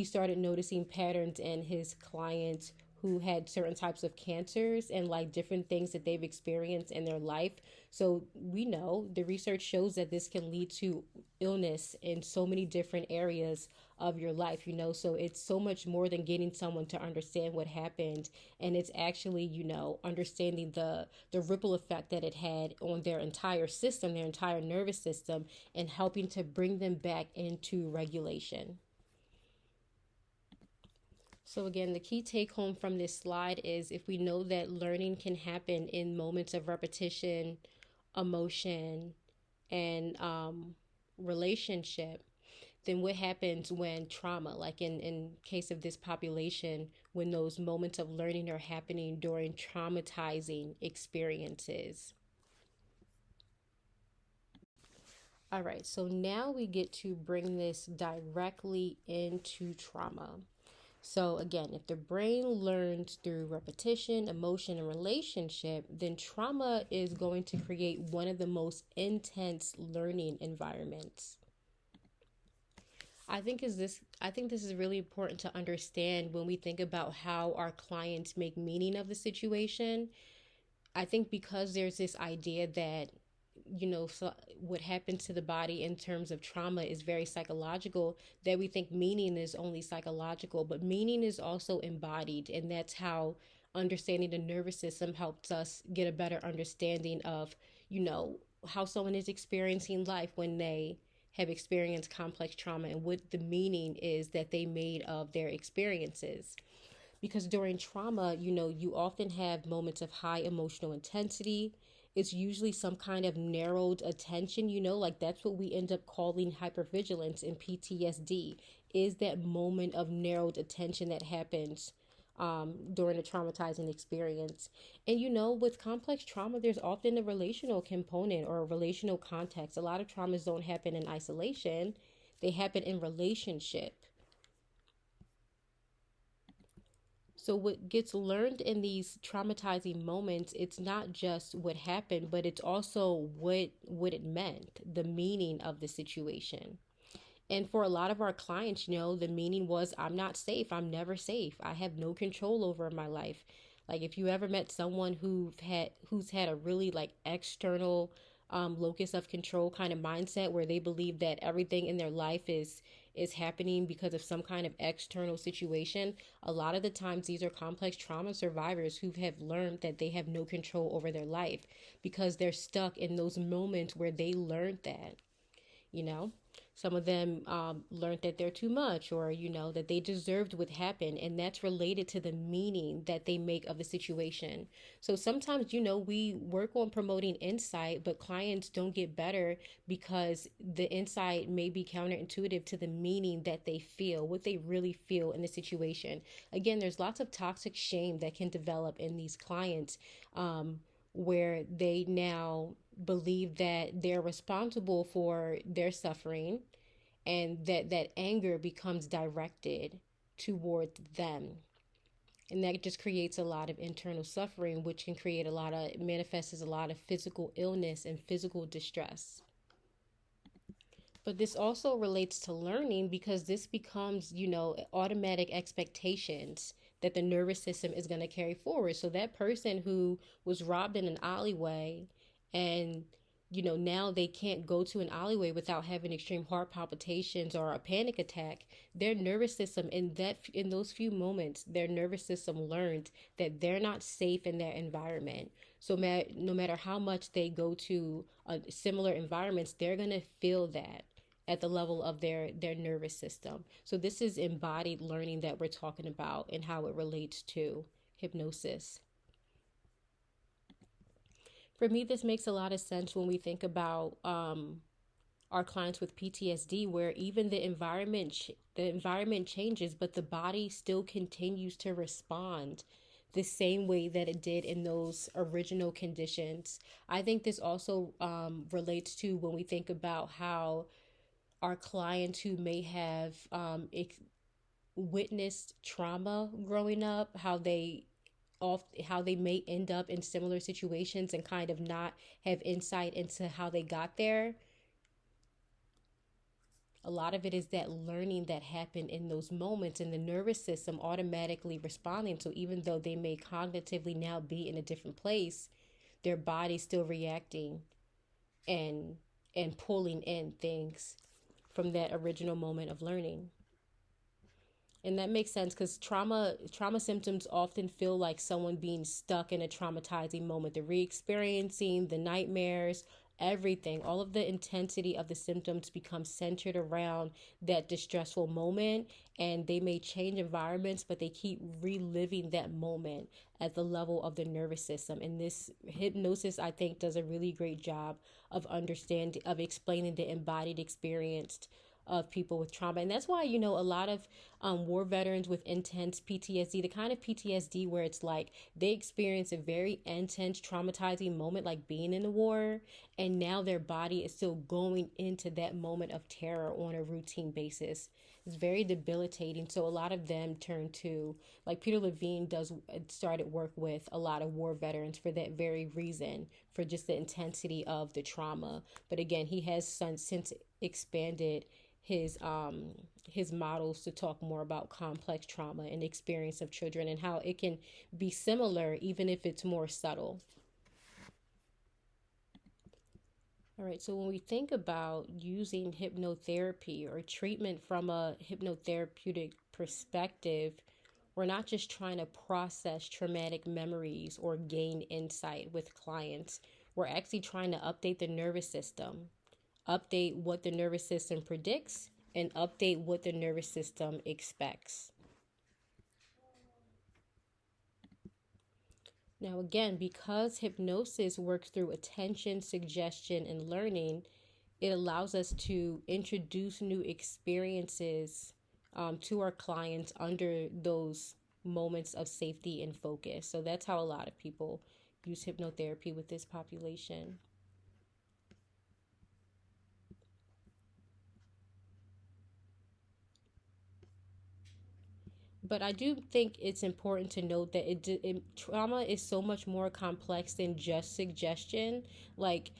started noticing patterns in his clients who had certain types of cancers and like different things that they've experienced in their life. So we know the research shows that this can lead to illness in so many different areas of your life, so it's so much more than getting someone to understand what happened, and it's actually, understanding the ripple effect that it had on their entire system, their entire nervous system, and helping to bring them back into regulation. So again, the key take home from this slide is, if we know that learning can happen in moments of repetition, emotion, and relationship, then what happens when trauma, like in case of this population, when those moments of learning are happening during traumatizing experiences? All right, so now we get to bring this directly into trauma. So again, if the brain learns through repetition, emotion, and relationship, then trauma is going to create one of the most intense learning environments. I think this is really important to understand when we think about how our clients make meaning of the situation. I think because there's this idea that, so what happens to the body in terms of trauma is very psychological, that we think meaning is only psychological, but meaning is also embodied. And that's how understanding the nervous system helps us get a better understanding of, how someone is experiencing life when they have experienced complex trauma, and what the meaning is that they made of their experiences. Because during trauma, you often have moments of high emotional intensity. It's usually some kind of narrowed attention, like that's what we end up calling hypervigilance in PTSD, is that moment of narrowed attention that happens during a traumatizing experience. And with complex trauma, there's often a relational component or a relational context. A lot of traumas don't happen in isolation, they happen in relationship. So what gets learned in these traumatizing moments, it's not just what happened, but it's also what it meant, the meaning of the situation. And for a lot of our clients, the meaning was, I'm not safe. I'm never safe. I have no control over my life. Like if you ever met someone who's had a really like external locus of control kind of mindset, where they believe that everything in their life is happening because of some kind of external situation, a lot of the times these are complex trauma survivors who have learned that they have no control over their life, because they're stuck in those moments where they learned that. Some of them learned that they're too much, or that they deserved what happened, and that's related to the meaning that they make of the situation. So sometimes we work on promoting insight, but clients don't get better because the insight may be counterintuitive to the meaning that they feel, what they really feel in the situation. Again, there's lots of toxic shame that can develop in these clients, where they now believe that they're responsible for their suffering, and that anger becomes directed toward them. And that just creates a lot of internal suffering, which can create manifests as a lot of physical illness and physical distress. But this also relates to learning, because this becomes, automatic expectations that the nervous system is going to carry forward. So that person who was robbed in an alleyway, and now they can't go to an alleyway without having extreme heart palpitations or a panic attack, their nervous system in those few moments, their nervous system learned that they're not safe in that environment. So no matter how much they go to similar environments, they're going to feel that at the level of their nervous system. So this is embodied learning that we're talking about, and how it relates to hypnosis. For me, this makes a lot of sense when we think about our clients with PTSD, where even the environment changes, but the body still continues to respond the same way that it did in those original conditions. I think this also relates to when we think about how our clients who may have witnessed trauma growing up, how they may end up in similar situations and kind of not have insight into how they got there. A lot of it is that learning that happened in those moments and the nervous system automatically responding. So even though they may cognitively now be in a different place, their body's still reacting and pulling in things from that original moment of learning. And that makes sense because trauma symptoms often feel like someone being stuck in a traumatizing moment. They're re-experiencing the nightmares, everything. All of the intensity of the symptoms becomes centered around that distressful moment, and they may change environments, but they keep reliving that moment at the level of the nervous system. And this hypnosis, I think, does a really great job of explaining the embodied experience of people with trauma. And that's why, a lot of war veterans with intense PTSD, the kind of PTSD where it's like they experience a very intense traumatizing moment, like being in the war, and now their body is still going into that moment of terror on a routine basis. It's very debilitating. So a lot of them turn to, like Peter Levine started work with a lot of war veterans for that very reason, for just the intensity of the trauma. But again, he has since expanded his models to talk more about complex trauma and experience of children and how it can be similar even if it's more subtle. All right, so when we think about using hypnotherapy or treatment from a hypnotherapeutic perspective, we're not just trying to process traumatic memories or gain insight with clients. We're actually trying to update the nervous system, update what the nervous system predicts, and update what the nervous system expects. Now, again, because hypnosis works through attention, suggestion, and learning, it allows us to introduce new experiences to our clients under those moments of safety and focus. So that's how a lot of people use hypnotherapy with this population. But I do think it's important to note that trauma is so much more complex than just suggestion. Like,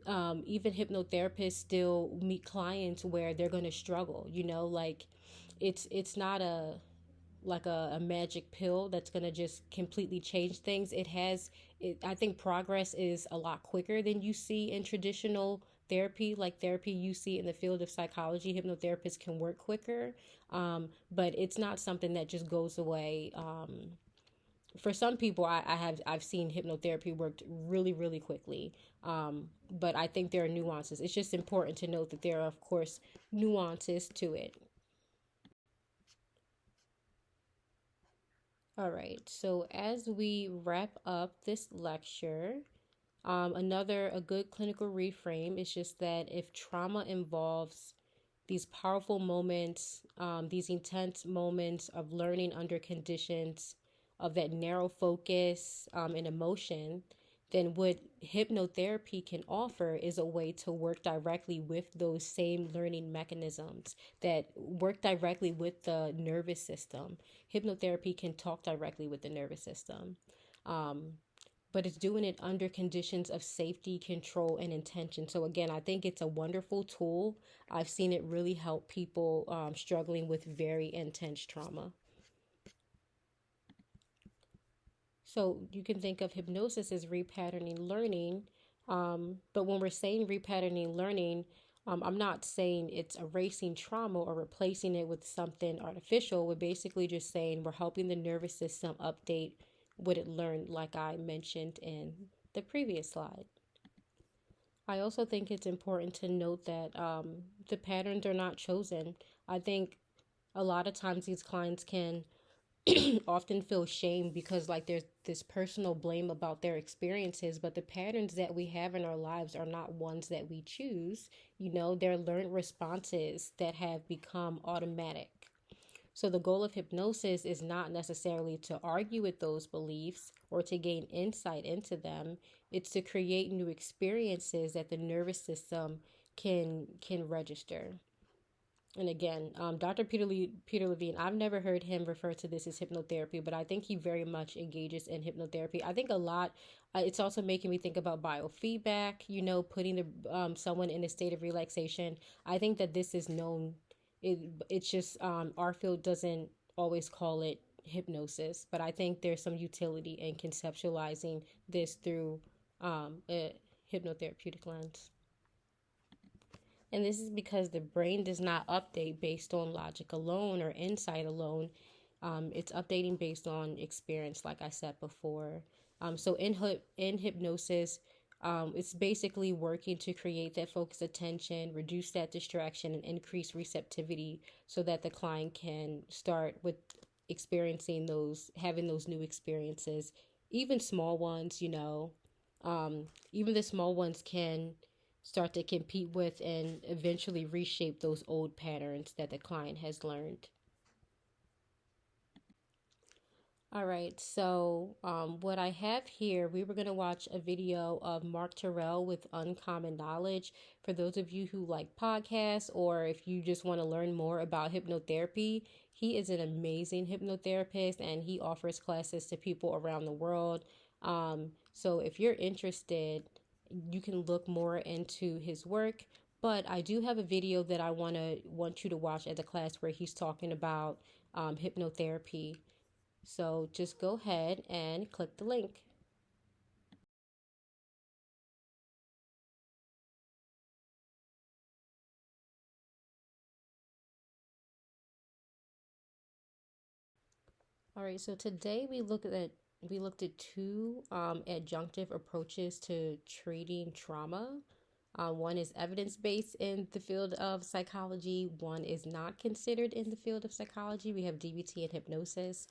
even hypnotherapists still meet clients where they're going to struggle. Like it's not a magic pill that's going to just completely change things. I think progress is a lot quicker than you see in traditional therapy. Like therapy you see in the field of psychology, hypnotherapists can work quicker. But it's not something that just goes away. For some people, I've seen hypnotherapy worked really, really quickly. But I think there are nuances. It's just important to note that there are, of course, nuances to it. All right, so as we wrap up this lecture, a good clinical reframe is just that if trauma involves these powerful moments, these intense moments of learning under conditions of that narrow focus and emotion, then what hypnotherapy can offer is a way to work directly with those same learning mechanisms that work directly with the nervous system. Hypnotherapy can talk directly with the nervous system. But it's doing it under conditions of safety, control, and intention. So again, I think it's a wonderful tool. I've seen it really help people struggling with very intense trauma. So you can think of hypnosis as repatterning learning. But when we're saying repatterning learning, I'm not saying it's erasing trauma or replacing it with something artificial. We're basically just saying we're helping the nervous system update what it learned, like I mentioned in the previous slide. I also think it's important to note that the patterns are not chosen. I think a lot of times these clients can often feel shame because like there's this personal blame about their experiences, but the patterns that we have in our lives are not ones that we choose. They're learned responses that have become automatic. So the goal of hypnosis is not necessarily to argue with those beliefs or to gain insight into them. It's to create new experiences that the nervous system can register. And again, Dr. Peter Levine, I've never heard him refer to this as hypnotherapy, but I think he very much engages in hypnotherapy. I think a lot, it's also making me think about biofeedback, putting someone in a state of relaxation. I think that this is known, it's just our field doesn't always call it hypnosis, but I think there's some utility in conceptualizing this through a hypnotherapeutic lens. And this is because the brain does not update based on logic alone or insight alone. It's updating based on experience, like I said before. So in hypnosis, it's basically working to create that focused attention, reduce that distraction, and increase receptivity so that the client can start with having those new experiences, even small ones, even the small ones can start to compete with and eventually reshape those old patterns that the client has learned. All right, so what I have here, we were going to watch a video of Mark Terrell with Uncommon Knowledge. For those of you who like podcasts, or if you just want to learn more about hypnotherapy, he is an amazing hypnotherapist and he offers classes to people around the world. So if you're interested, you can look more into his work. But I do have a video that I want you to watch at the class where he's talking about hypnotherapy. So just go ahead and click the link. All right, so today we looked at two adjunctive approaches to treating trauma. One is evidence-based in the field of psychology. One is not considered in the field of psychology. We have DBT and hypnosis.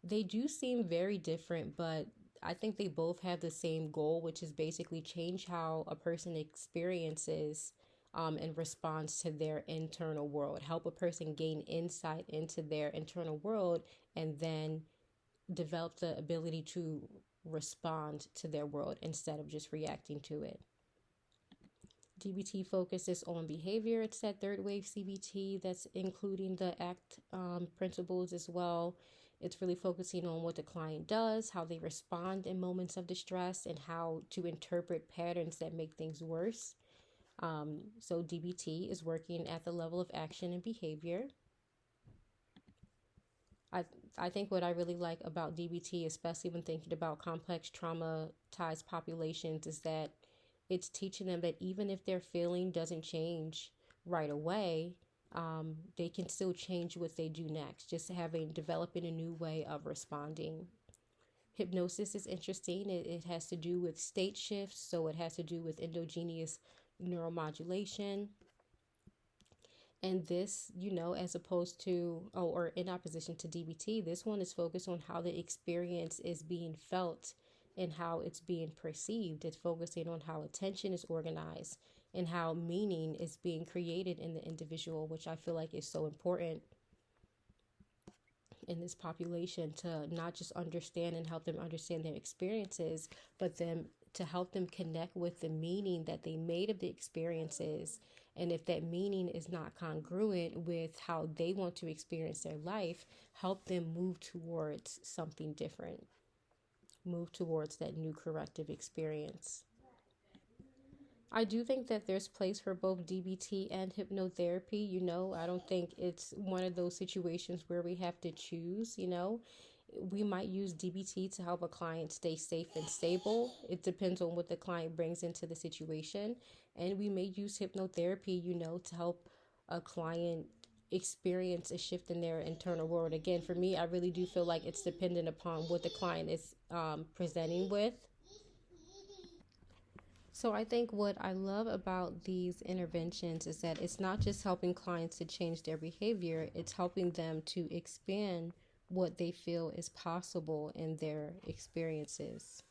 They do seem very different, but I think they both have the same goal, which is basically change how a person experiences and responds to their internal world. Help a person gain insight into their internal world and then develop the ability to respond to their world instead of just reacting to it. DBT focuses on behavior. It's that third wave CBT that's including the ACT principles as well. It's really focusing on what the client does, how they respond in moments of distress, and how to interpret patterns that make things worse. So DBT is working at the level of action and behavior. I think what I really like about DBT, especially when thinking about complex traumatized populations, is that it's teaching them that even if their feeling doesn't change right away, they can still change what they do next, just developing a new way of responding. Hypnosis is interesting. It has to do with state shifts, so it has to do with endogenous neuromodulation. And this, as opposed to, or in opposition to DBT, this one is focused on how the experience is being felt and how it's being perceived. It's focusing on how attention is organized and how meaning is being created in the individual, which I feel like is so important in this population, to not just understand and help them understand their experiences, but them to help them connect with the meaning that they made of the experiences. And if that meaning is not congruent with how they want to experience their life, help them move towards something different, move towards that new corrective experience. I do think that there's place for both DBT and hypnotherapy. I don't think it's one of those situations where we have to choose. We might use DBT to help a client stay safe and stable. It depends on what the client brings into the situation. And we may use hypnotherapy, to help a client experience a shift in their internal world. Again, for me, I really do feel like it's dependent upon what the client is presenting with. So I think what I love about these interventions is that it's not just helping clients to change their behavior, it's helping them to expand what they feel is possible in their experiences.